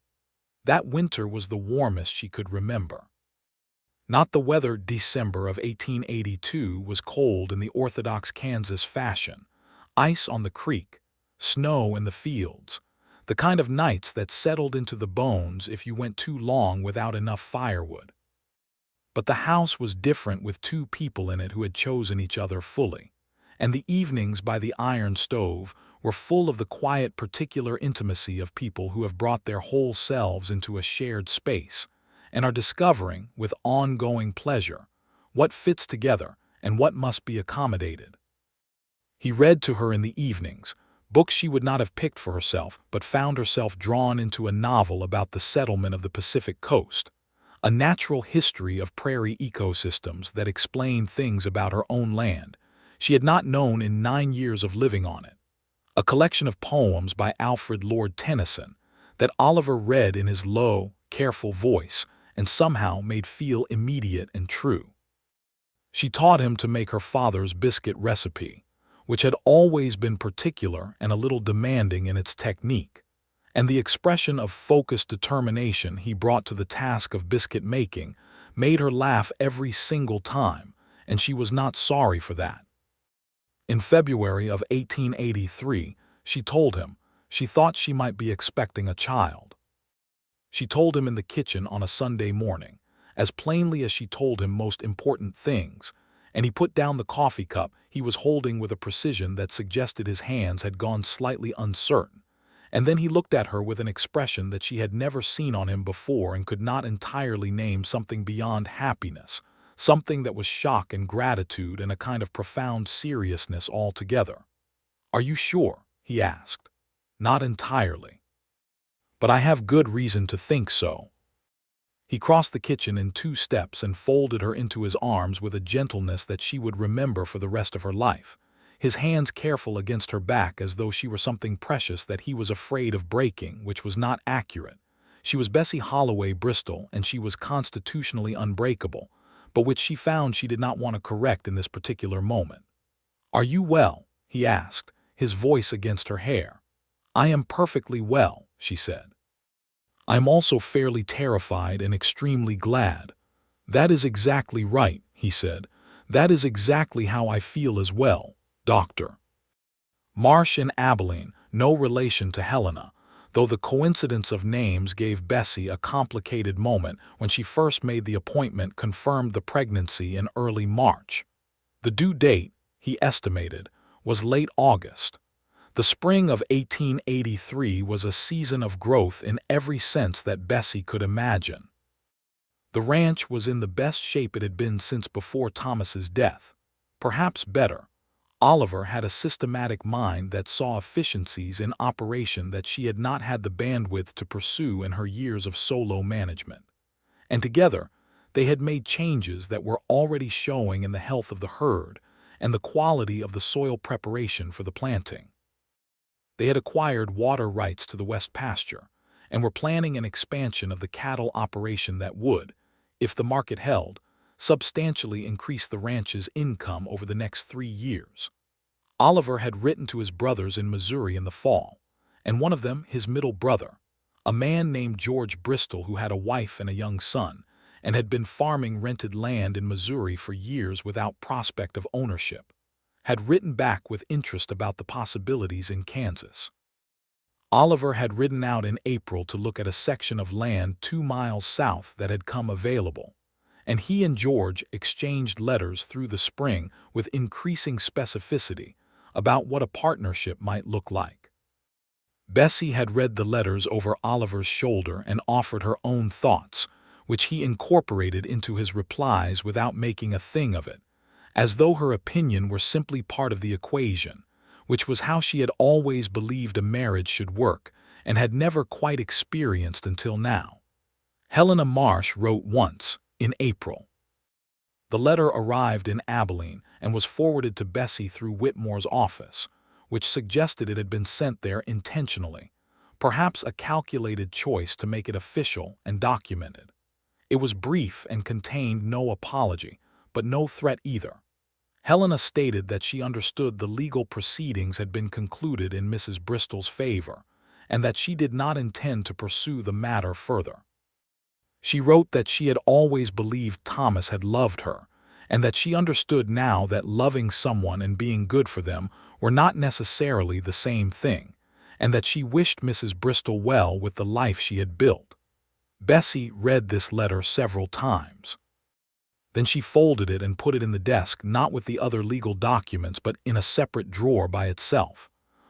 [SPEAKER 1] That winter was the warmest she could remember. Not the weather. December of 1882 was cold in the orthodox Kansas fashion, ice on the creek, snow in the fields, the kind of nights that settled into the bones if you went too long without enough firewood. But the house was different with 2 people in it who had chosen each other fully, and the evenings by the iron stove were full of the quiet, particular intimacy of people who have brought their whole selves into a shared space and are discovering, with ongoing pleasure, what fits together and what must be accommodated. He read to her in the evenings, books she would not have picked for herself, but found herself drawn into a novel about the settlement of the Pacific Coast, a natural history of prairie ecosystems that explained things about her own land she had not known in 9 years of living on it, a collection of poems by Alfred Lord Tennyson that Oliver read in his low, careful voice and somehow made feel immediate and true. She taught him to make her father's biscuit recipe, which had always been particular and a little demanding in its technique, and the expression of focused determination he brought to the task of biscuit making made her laugh every single time, and she was not sorry for that. In February of 1883, she told him she thought she might be expecting a child. She told him in the kitchen on a Sunday morning, as plainly as she told him most important things, and he put down the coffee cup he was holding with a precision that suggested his hands had gone slightly uncertain, and then he looked at her with an expression that she had never seen on him before and could not entirely name, something beyond happiness, something that was shock and gratitude and a kind of profound seriousness altogether. "Are you sure?" he asked. "Not entirely. But I have good reason to think so." He crossed the kitchen in 2 steps and folded her into his arms with a gentleness that she would remember for the rest of her life, his hands careful against her back as though she were something precious that he was afraid of breaking, which was not accurate. She was Bessie Holloway Bristol, and she was constitutionally unbreakable, but which she found she did not want to correct in this particular moment. "Are you well?" he asked, his voice against her hair. "I am perfectly well," she said. "I am also fairly terrified and extremely glad." "That is exactly right," he said. "That is exactly how I feel as well, Doctor." Marsh and Abilene, no relation to Helena, though the coincidence of names gave Bessie a complicated moment when she first made the appointment, confirmed the pregnancy in early March. The due date, he estimated, was late August. The spring of 1883 was a season of growth in every sense that Bessie could imagine. The ranch was in the best shape it had been since before Thomas's death. Perhaps better. Oliver had a systematic mind that saw efficiencies in operation that she had not had the bandwidth to pursue in her years of solo management. And together, they had made changes that were already showing in the health of the herd and the quality of the soil preparation for the planting. They had acquired water rights to the west pasture and were planning an expansion of the cattle operation that would, if the market held, substantially increase the ranch's income over the next 3 years. Oliver had written to his brothers in Missouri in the fall, and one of them his middle brother, a man named George Bristol who had a wife and a young son, and had been farming rented land in Missouri for years without prospect of ownership, had written back with interest about the possibilities in Kansas. Oliver had ridden out in April to look at a section of land 2 miles south that had come available, and he and George exchanged letters through the spring with increasing specificity about what a partnership might look like. Bessie had read the letters over Oliver's shoulder and offered her own thoughts, which he incorporated into his replies without making a thing of it, as though her opinion were simply part of the equation, which was how she had always believed a marriage should work and had never quite experienced until now. Helena Marsh wrote once, in April. The letter arrived in Abilene and was forwarded to Bessie through Whitmore's office, which suggested it had been sent there intentionally, perhaps a calculated choice to make it official and documented. It was brief and contained no apology, but no threat either. Helena stated that she understood the legal proceedings had been concluded in Mrs. Bristol's favor, and that she did not intend to pursue the matter further. She wrote that she had always believed Thomas had loved her, and that she understood now that loving someone and being good for them were not necessarily the same thing, and that she wished Mrs. Bristol well with the life she had built. Bessie read this letter several times. Then she folded it and put it in the desk, not with the other legal documents, but in a separate drawer by itself.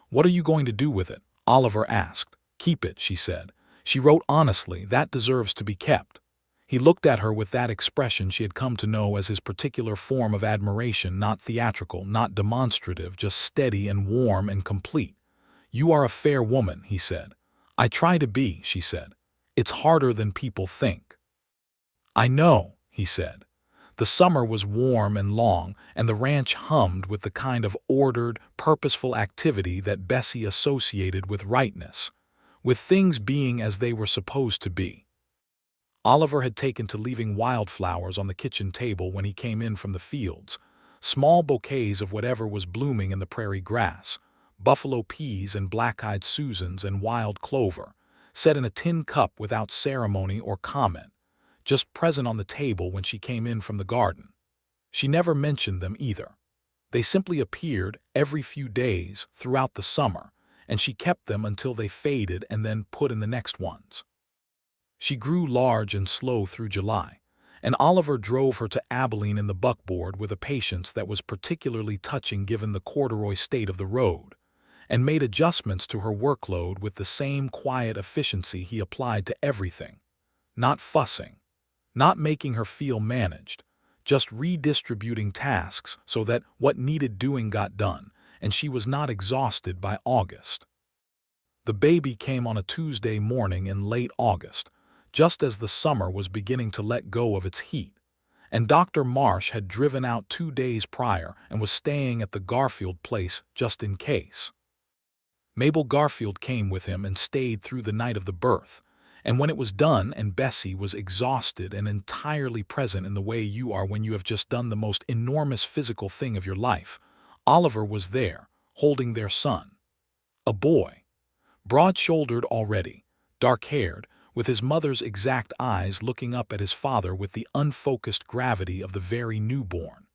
[SPEAKER 1] "What are you going to do with it?" Oliver asked. "Keep it," she said. She wrote honestly, "That deserves to be kept." He looked at her with that expression she had come to know as his particular form of admiration, not theatrical, not demonstrative, just steady and warm and complete. "You are a fair woman," he said. "I try to be," she said. "It's harder than people think." "I know," he said. The summer was warm and long, and the ranch hummed with the kind of ordered, purposeful activity that Bessie associated with rightness, with things being as they were supposed to be. Oliver had taken to leaving wildflowers on the kitchen table when he came in from the fields, small bouquets of whatever was blooming in the prairie grass, buffalo peas and black-eyed Susans and wild clover, set in a tin cup without ceremony or comment, just present on the table when she came in from the garden. She never mentioned them either. They simply appeared every few days throughout the summer, and she kept them until they faded and then put in the next ones. She grew large and slow through July, and Oliver drove her to Abilene in the buckboard with a patience that was particularly touching given the corduroy state of the road, and made adjustments to her workload with the same quiet efficiency he applied to everything, not fussing, not making her feel managed, just redistributing tasks so that what needed doing got done, and she was not exhausted by August. The baby came on a Tuesday morning in late August, just as the summer was beginning to let go of its heat, and Dr. Marsh had driven out 2 days prior and was staying at the Garfield place just in case. Mabel Garfield came with him and stayed through the night of the birth, and when it was done and Bessie was exhausted and entirely present in the way you are when you have just done the most enormous physical thing of your life, Oliver was there, holding their son. A boy, broad-shouldered already, dark-haired, with his mother's exact eyes looking up at his father with the unfocused gravity of the very newborn.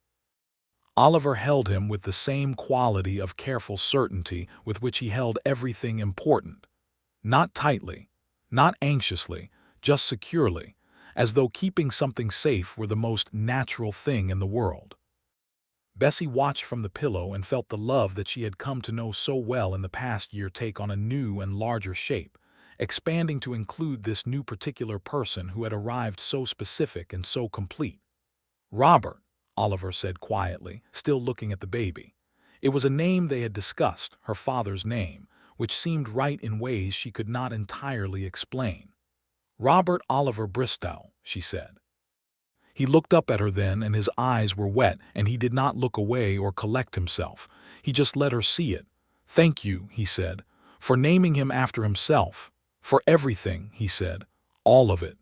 [SPEAKER 1] Oliver held him with the same quality of careful certainty with which he held everything important. Not tightly, not anxiously, just securely, as though keeping something safe were the most natural thing in the world. Bessie watched from the pillow and felt the love that she had come to know so well in the past year take on a new and larger shape, expanding to include this new particular person who had arrived so specific and so complete. Robert, Oliver said quietly, still looking at the baby. It was a name they had discussed, her father's name, which seemed right in ways she could not entirely explain. Robert Oliver Bristow, she said. He looked up at her then, and his eyes were wet, and he did not look away or collect himself. He just let her see it. "Thank you," he said, "for naming him after himself. For everything," he said, "all of it."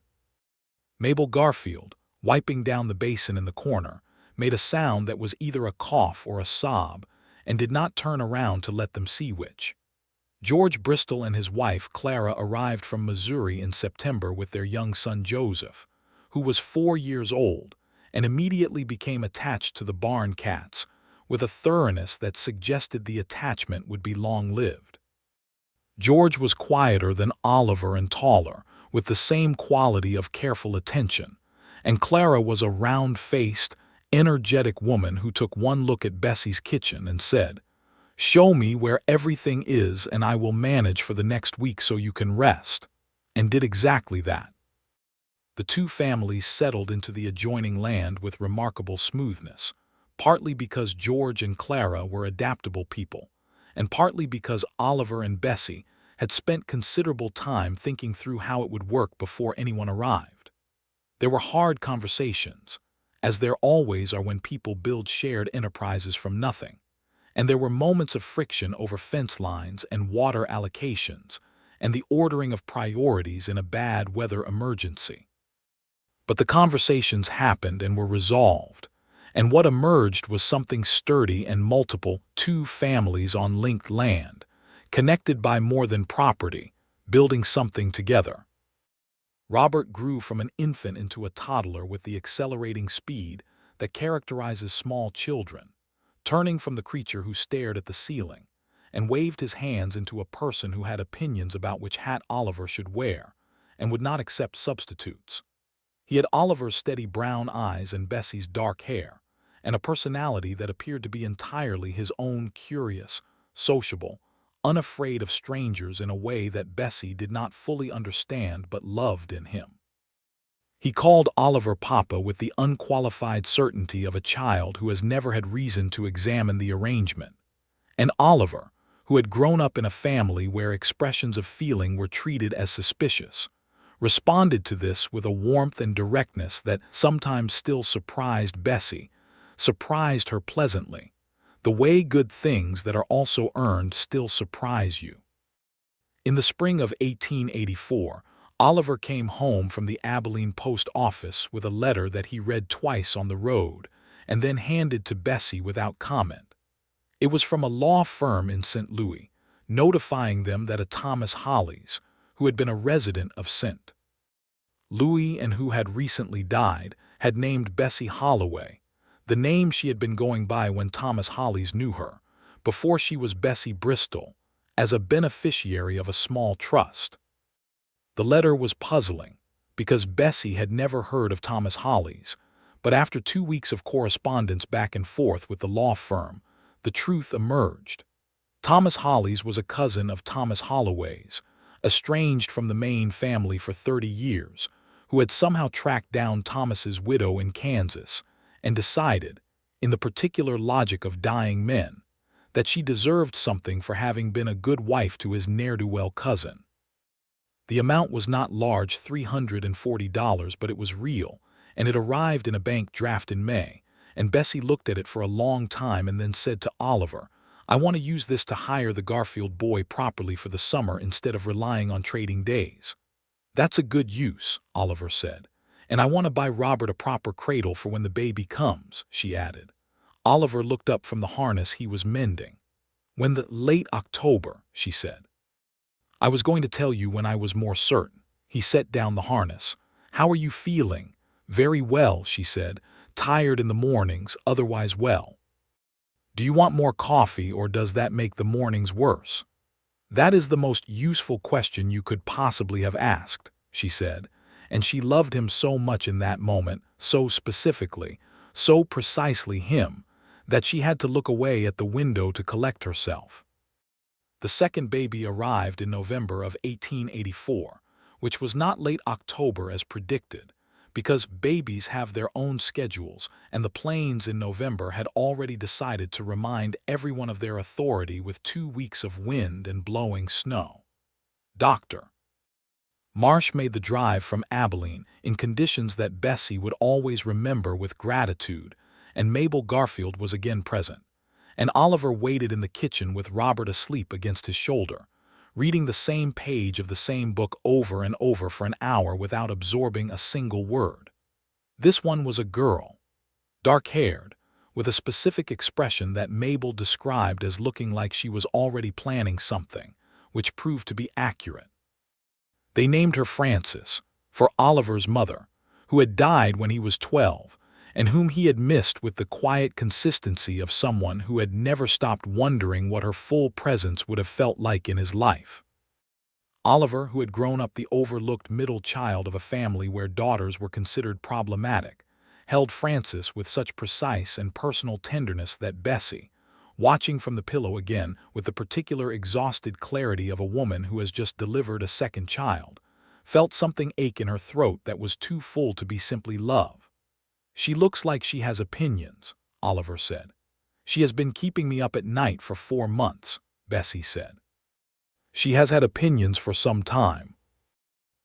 [SPEAKER 1] Mabel Garfield, wiping down the basin in the corner, made a sound that was either a cough or a sob, and did not turn around to let them see which. George Bristol and his wife Clara arrived from Missouri in September with their young son Joseph, who was 4 years old, and immediately became attached to the barn cats, with a thoroughness that suggested the attachment would be long-lived. George was quieter than Oliver and taller, with the same quality of careful attention, and Clara was a round-faced, energetic woman who took one look at Bessie's kitchen and said, "Show me where everything is and I will manage for the next week so you can rest," and did exactly that. The two families settled into the adjoining land with remarkable smoothness, partly because George and Clara were adaptable people, and partly because Oliver and Bessie had spent considerable time thinking through how it would work before anyone arrived. There were hard conversations, as there always are when people build shared enterprises from nothing, and there were moments of friction over fence lines and water allocations and the ordering of priorities in a bad weather emergency. But the conversations happened and were resolved, and what emerged was something sturdy and multiple, two families on linked land, connected by more than property, building something together. Robert grew from an infant into a toddler with the accelerating speed that characterizes small children, turning from the creature who stared at the ceiling and waved his hands into a person who had opinions about which hat Oliver should wear and would not accept substitutes. He had Oliver's steady brown eyes and Bessie's dark hair, and a personality that appeared to be entirely his own, curious, sociable, unafraid of strangers in a way that Bessie did not fully understand but loved in him. He called Oliver Papa with the unqualified certainty of a child who has never had reason to examine the arrangement, and Oliver, who had grown up in a family where expressions of feeling were treated as suspicious, responded to this with a warmth and directness that sometimes still surprised Bessie, surprised her pleasantly, the way good things that are also earned still surprise you. In the spring of 1884, Oliver came home from the Abilene post office with a letter that he read twice on the road and then handed to Bessie without comment. It was from a law firm in St. Louis, notifying them that a Thomas Hollies, who had been a resident of St. Louis and who had recently died, had named Bessie Holloway, the name she had been going by when Thomas Hollies knew her, before she was Bessie Bristol, as a beneficiary of a small trust. The letter was puzzling, because Bessie had never heard of Thomas Hollies, but after 2 weeks of correspondence back and forth with the law firm, the truth emerged. Thomas Hollies was a cousin of Thomas Holloway's, estranged from the main family for 30 years, who had somehow tracked down Thomas's widow in Kansas and decided, in the particular logic of dying men, that she deserved something for having been a good wife to his ne'er-do-well cousin. The amount was not large, $340, but it was real, and it arrived in a bank draft in May, and Bessie looked at it for a long time and then said to Oliver, "I want to use this to hire the Garfield boy properly for the summer instead of relying on trading days." "That's a good use," Oliver said. "And I want to buy Robert a proper cradle for when the baby comes," she added. Oliver looked up from the harness he was mending. "When the late October," she said. "I was going to tell you when I was more certain." He set down the harness. "How are you feeling?" "Very well," she said. "Tired in the mornings, otherwise well." "Do you want more coffee, or does that make the mornings worse?" "That is the most useful question you could possibly have asked," she said, and she loved him so much in that moment, so specifically, so precisely him, that she had to look away at the window to collect herself. The second baby arrived in November of 1884, which was not late October as predicted, because babies have their own schedules, and the plains in November had already decided to remind everyone of their authority with 2 weeks of wind and blowing snow. Dr. Marsh made the drive from Abilene in conditions that Bessie would always remember with gratitude, and Mabel Garfield was again present, and Oliver waited in the kitchen with Robert asleep against his shoulder, reading the same page of the same book over and over for an hour without absorbing a single word. This one was a girl, dark-haired, with a specific expression that Mabel described as looking like she was already planning something, which proved to be accurate. They named her Frances, for Oliver's mother, who had died when he was 12, and whom he had missed with the quiet consistency of someone who had never stopped wondering what her full presence would have felt like in his life. Oliver, who had grown up the overlooked middle child of a family where daughters were considered problematic, held Frances with such precise and personal tenderness that Bessie, watching from the pillow again with the particular exhausted clarity of a woman who has just delivered a second child, felt something ache in her throat that was too full to be simply love. "She looks like she has opinions," Oliver said. "She has been keeping me up at night for 4 months," Bessie said. "She has had opinions for some time."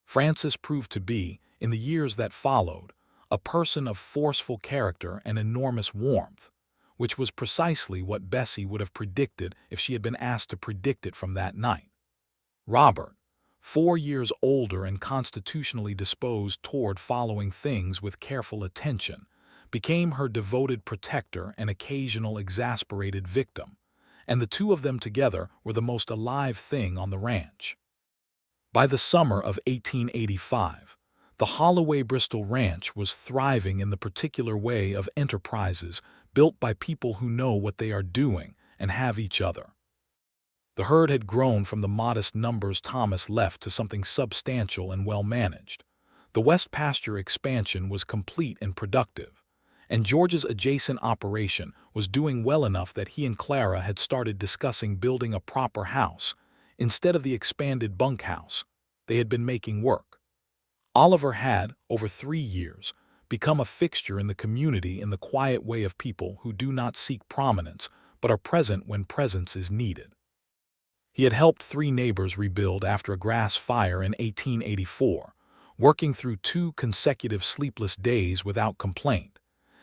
[SPEAKER 1] Frances proved to be, in the years that followed, a person of forceful character and enormous warmth, which was precisely what Bessie would have predicted if she had been asked to predict it from that night. Robert, 4 years older and constitutionally disposed toward following things with careful attention, became her devoted protector and occasional exasperated victim, and the two of them together were the most alive thing on the ranch. By the summer of 1885, the Holloway Bristol Ranch was thriving in the particular way of enterprises built by people who know what they are doing and have each other. The herd had grown from the modest numbers Thomas left to something substantial and well-managed. The West Pasture expansion was complete and productive, and George's adjacent operation was doing well enough that he and Clara had started discussing building a proper house instead of the expanded bunkhouse they had been making work. Oliver had, over 3 years, become a fixture in the community in the quiet way of people who do not seek prominence but are present when presence is needed. He had helped 3 neighbors rebuild after a grass fire in 1884, working through 2 consecutive sleepless days without complaint,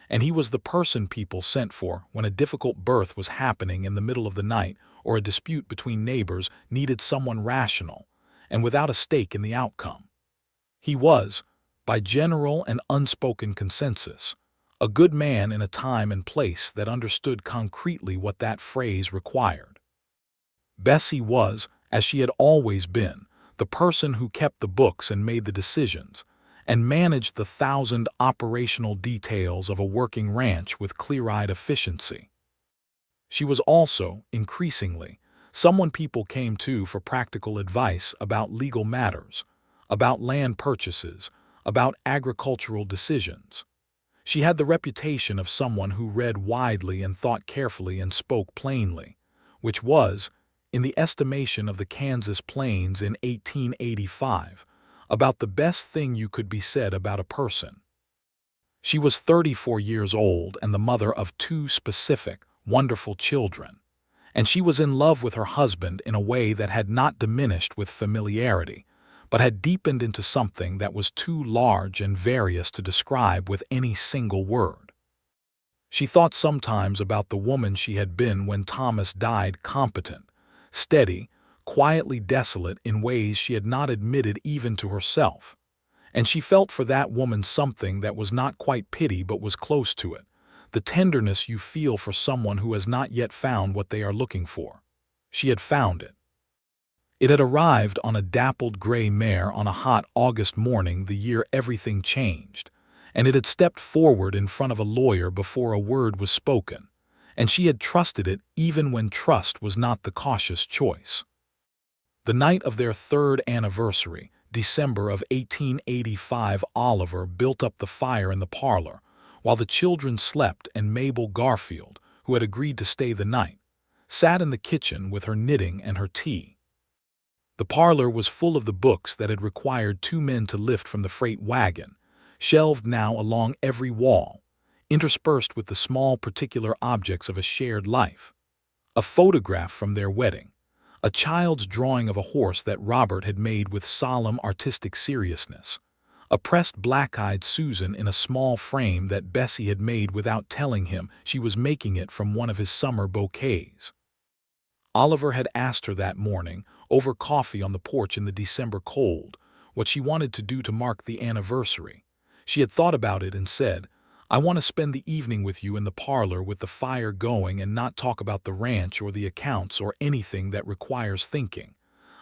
[SPEAKER 1] and he was the person people sent for when a difficult birth was happening in the middle of the night or a dispute between neighbors needed someone rational and without a stake in the outcome. He was, by general and unspoken consensus, a good man in a time and place that understood concretely what that phrase required. Bessie was, as she had always been, the person who kept the books and made the decisions, and managed the 1,000 operational details of a working ranch with clear-eyed efficiency. She was also, increasingly, someone people came to for practical advice about legal matters, about land purchases, about agricultural decisions. She had the reputation of someone who read widely and thought carefully and spoke plainly, which was, in the estimation of the Kansas Plains in 1885, about the best thing you could be said about a person. She was 34 years old and the mother of 2 specific, wonderful children, and she was in love with her husband in a way that had not diminished with familiarity, but had deepened into something that was too large and various to describe with any single word. She thought sometimes about the woman she had been when Thomas died, competent, steady, quietly desolate in ways she had not admitted even to herself. And she felt for that woman something that was not quite pity but was close to it, the tenderness you feel for someone who has not yet found what they are looking for. She had found it. It had arrived on a dappled gray mare on a hot August morning the year everything changed, and it had stepped forward in front of a lawyer before a word was spoken, and she had trusted it even when trust was not the cautious choice. The night of their third anniversary, December of 1885, Oliver built up the fire in the parlor, while the children slept, and Mabel Garfield, who had agreed to stay the night, sat in the kitchen with her knitting and her tea. The parlor was full of the books that had required 2 men to lift from the freight wagon, shelved now along every wall, interspersed with the small particular objects of a shared life. A photograph from their wedding, a child's drawing of a horse that Robert had made with solemn artistic seriousness, a pressed black-eyed Susan in a small frame that Bessie had made without telling him she was making it from one of his summer bouquets. Oliver had asked her that morning, over coffee on the porch in the December cold, what she wanted to do to mark the anniversary. She had thought about it and said, "I want to spend the evening with you in the parlor with the fire going and not talk about the ranch or the accounts or anything that requires thinking.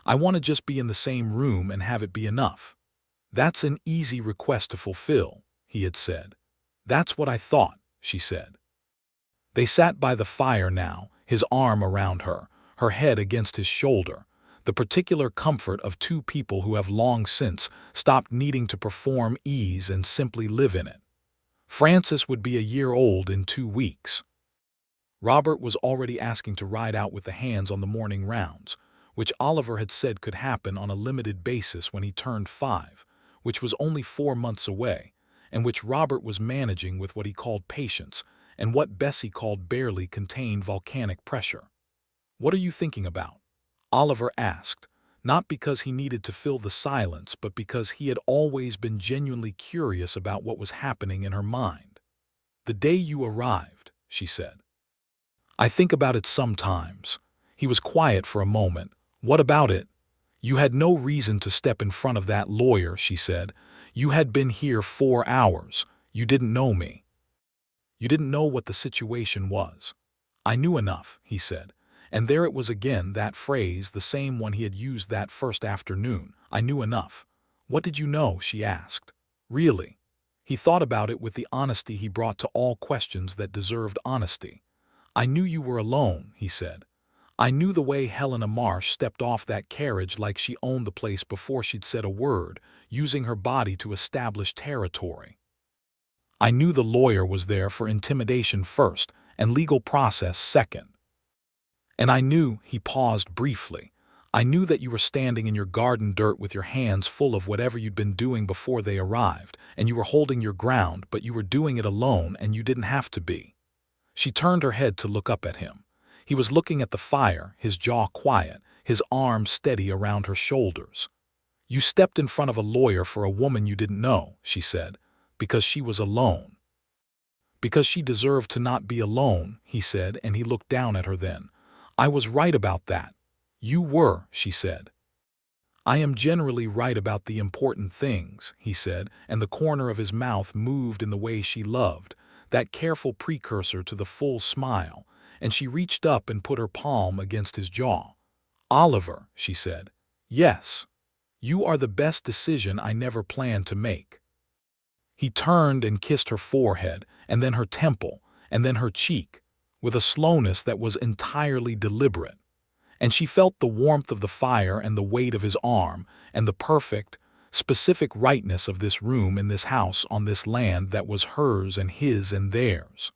[SPEAKER 1] I want to just be in the same room and have it be enough." "That's an easy request to fulfill," he had said. "That's what I thought," she said. They sat by the fire now, his arm around her head against his shoulder, the particular comfort of 2 people who have long since stopped needing to perform ease and simply live in it. Francis would be a year old in 2 weeks. Robert was already asking to ride out with the hands on the morning rounds, which Oliver had said could happen on a limited basis when he turned 5, which was only 4 months away, and which Robert was managing with what he called patience and what Bessie called barely contained volcanic pressure. "What are you thinking about?" Oliver asked, not because he needed to fill the silence, but because he had always been genuinely curious about what was happening in her mind. "The day you arrived," she said. "I think about it sometimes." He was quiet for a moment. "What about it?" "You had no reason to step in front of that lawyer," she said. "You had been here 4 hours. You didn't know me. You didn't know what the situation was." "I knew enough," he said. And there it was again, that phrase, the same one he had used that first afternoon. "I knew enough." "What did you know?" she asked. "Really?" He thought about it with the honesty he brought to all questions that deserved honesty. "I knew you were alone," he said. "I knew the way Helena Marsh stepped off that carriage like she owned the place before she'd said a word, using her body to establish territory. I knew the lawyer was there for intimidation first and legal process second. And I knew," he paused briefly, "I knew that you were standing in your garden dirt with your hands full of whatever you'd been doing before they arrived, and you were holding your ground, but you were doing it alone and you didn't have to be." She turned her head to look up at him. He was looking at the fire, his jaw quiet, his arms steady around her shoulders. "You stepped in front of a lawyer for a woman you didn't know," she said, "because she was alone." "Because she deserved to not be alone," he said, and he looked down at her then. "I was right about that." "You were," she said. "I am generally right about the important things," he said, and the corner of his mouth moved in the way she loved, that careful precursor to the full smile, and she reached up and put her palm against his jaw. "Oliver," she said. "Yes. You are the best decision I never planned to make." He turned and kissed her forehead, and then her temple, and then her cheek, with a slowness that was entirely deliberate. And she felt the warmth of the fire and the weight of his arm, and the perfect, specific rightness of this room in this house on this land that was hers and his and theirs.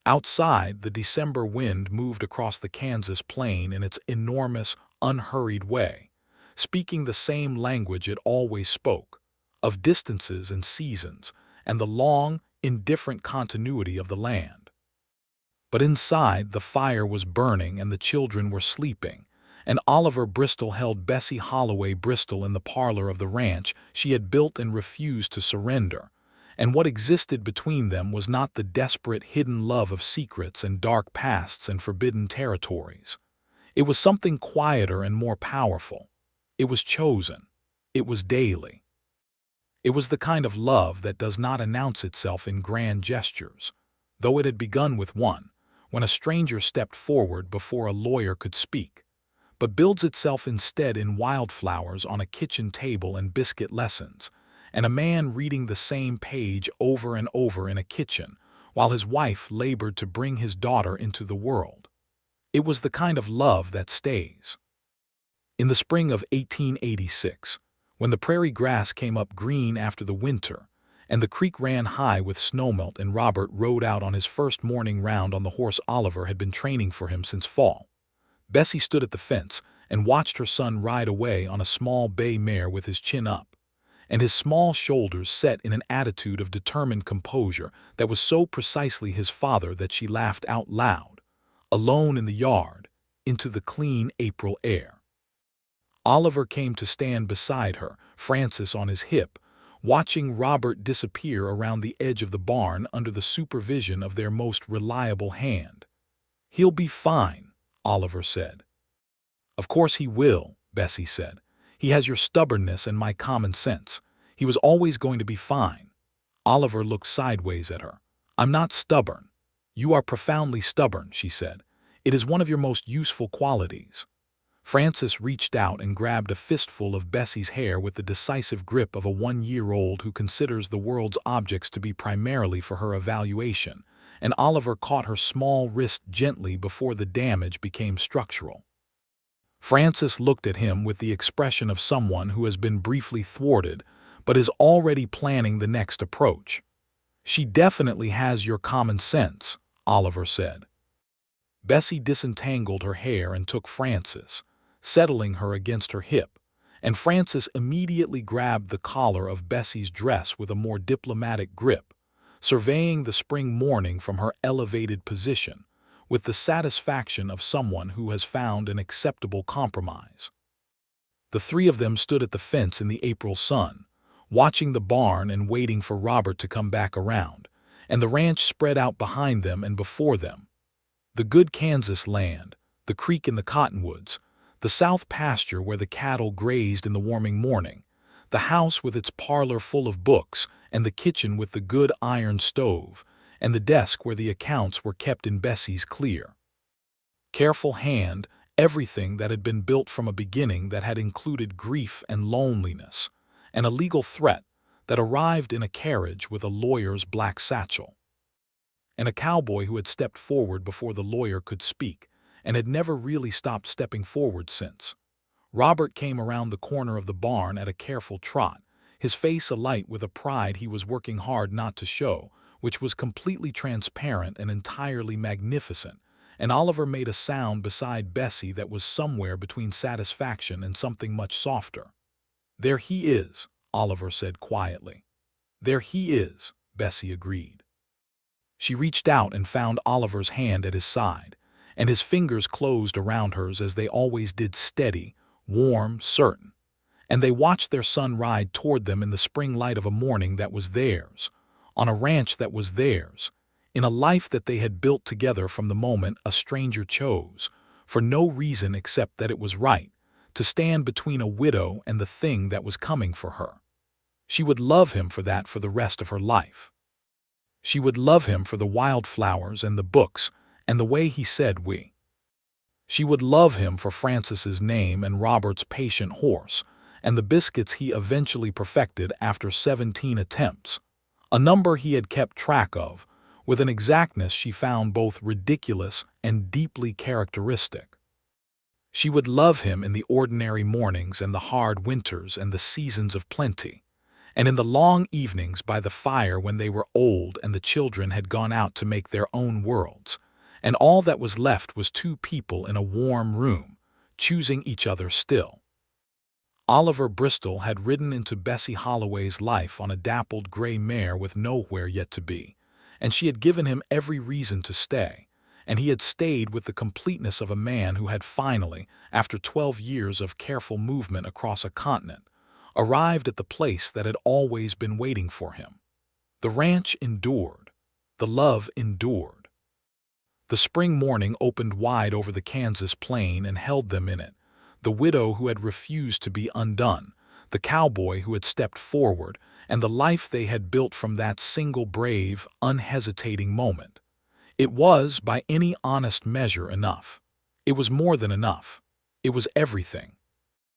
[SPEAKER 1] Outside, the December wind moved across the Kansas plain in its enormous, unhurried way, speaking the same language it always spoke, of distances and seasons, and the long, indifferent continuity of the land. But inside, the fire was burning and the children were sleeping, and Oliver Bristol held Bessie Holloway Bristol in the parlor of the ranch she had built and refused to surrender. And what existed between them was not the desperate hidden love of secrets and dark pasts and forbidden territories. It was something quieter and more powerful. It was chosen. It was daily. It was the kind of love that does not announce itself in grand gestures, though it had begun with one, when a stranger stepped forward before a lawyer could speak, but builds itself instead in wildflowers on a kitchen table and biscuit lessons, and a man reading the same page over and over in a kitchen, while his wife labored to bring his daughter into the world. It was the kind of love that stays. In the spring of 1886, when the prairie grass came up green after the winter, and the creek ran high with snowmelt, and Robert rode out on his first morning round on the horse Oliver had been training for him since fall, Bessie stood at the fence and watched her son ride away on a small bay mare with his chin up, and his small shoulders set in an attitude of determined composure that was so precisely his father that she laughed out loud, alone in the yard, into the clean April air. Oliver came to stand beside her, Francis on his hip, watching Robert disappear around the edge of the barn under the supervision of their most reliable hand. "He'll be fine," Oliver said. "Of course he will," Bessie said. "He has your stubbornness and my common sense. He was always going to be fine." Oliver looked sideways at her. "I'm not stubborn." "You are profoundly stubborn," she said. "It is one of your most useful qualities." Francis reached out and grabbed a fistful of Bessie's hair with the decisive grip of a 1-year-old who considers the world's objects to be primarily for her evaluation, and Oliver caught her small wrist gently before the damage became structural. Francis looked at him with the expression of someone who has been briefly thwarted but is already planning the next approach. "She definitely has your common sense," Oliver said. Bessie disentangled her hair and took Francis, settling her against her hip, and Francis immediately grabbed the collar of Bessie's dress with a more diplomatic grip, surveying the spring morning from her elevated position, with the satisfaction of someone who has found an acceptable compromise. The three of them stood at the fence in the April sun, watching the barn and waiting for Robert to come back around, and the ranch spread out behind them and before them. The good Kansas land, the creek in the cottonwoods, the south pasture where the cattle grazed in the warming morning, the house with its parlor full of books, and the kitchen with the good iron stove, and the desk where the accounts were kept in Bessie's clear, careful hand, everything that had been built from a beginning that had included grief and loneliness, and a legal threat that arrived in a carriage with a lawyer's black satchel, and a cowboy who had stepped forward before the lawyer could speak, and had never really stopped stepping forward since. Robert came around the corner of the barn at a careful trot, his face alight with a pride he was working hard not to show, which was completely transparent and entirely magnificent, and Oliver made a sound beside Bessie that was somewhere between satisfaction and something much softer. "There he is," Oliver said quietly. "There he is," Bessie agreed. She reached out and found Oliver's hand at his side, and his fingers closed around hers as they always did, steady, warm, certain. And they watched their son ride toward them in the spring light of a morning that was theirs, on a ranch that was theirs, in a life that they had built together from the moment a stranger chose, for no reason except that it was right, to stand between a widow and the thing that was coming for her. She would love him for that for the rest of her life. She would love him for the wildflowers and the books and the way he said "we." She would love him for Francis's name and Robert's patient horse, and the biscuits he eventually perfected after 17 attempts, a number he had kept track of, with an exactness she found both ridiculous and deeply characteristic. She would love him in the ordinary mornings and the hard winters and the seasons of plenty, and in the long evenings by the fire when they were old and the children had gone out to make their own worlds, and all that was left was two people in a warm room, choosing each other still. Oliver Bristol had ridden into Bessie Holloway's life on a dappled gray mare with nowhere yet to be, and she had given him every reason to stay, and he had stayed with the completeness of a man who had finally, after 12 years of careful movement across a continent, arrived at the place that had always been waiting for him. The ranch endured. The love endured. The spring morning opened wide over the Kansas plain and held them in it. The widow who had refused to be undone, the cowboy who had stepped forward, and the life they had built from that single brave, unhesitating moment. It was, by any honest measure, enough. It was more than enough. It was everything.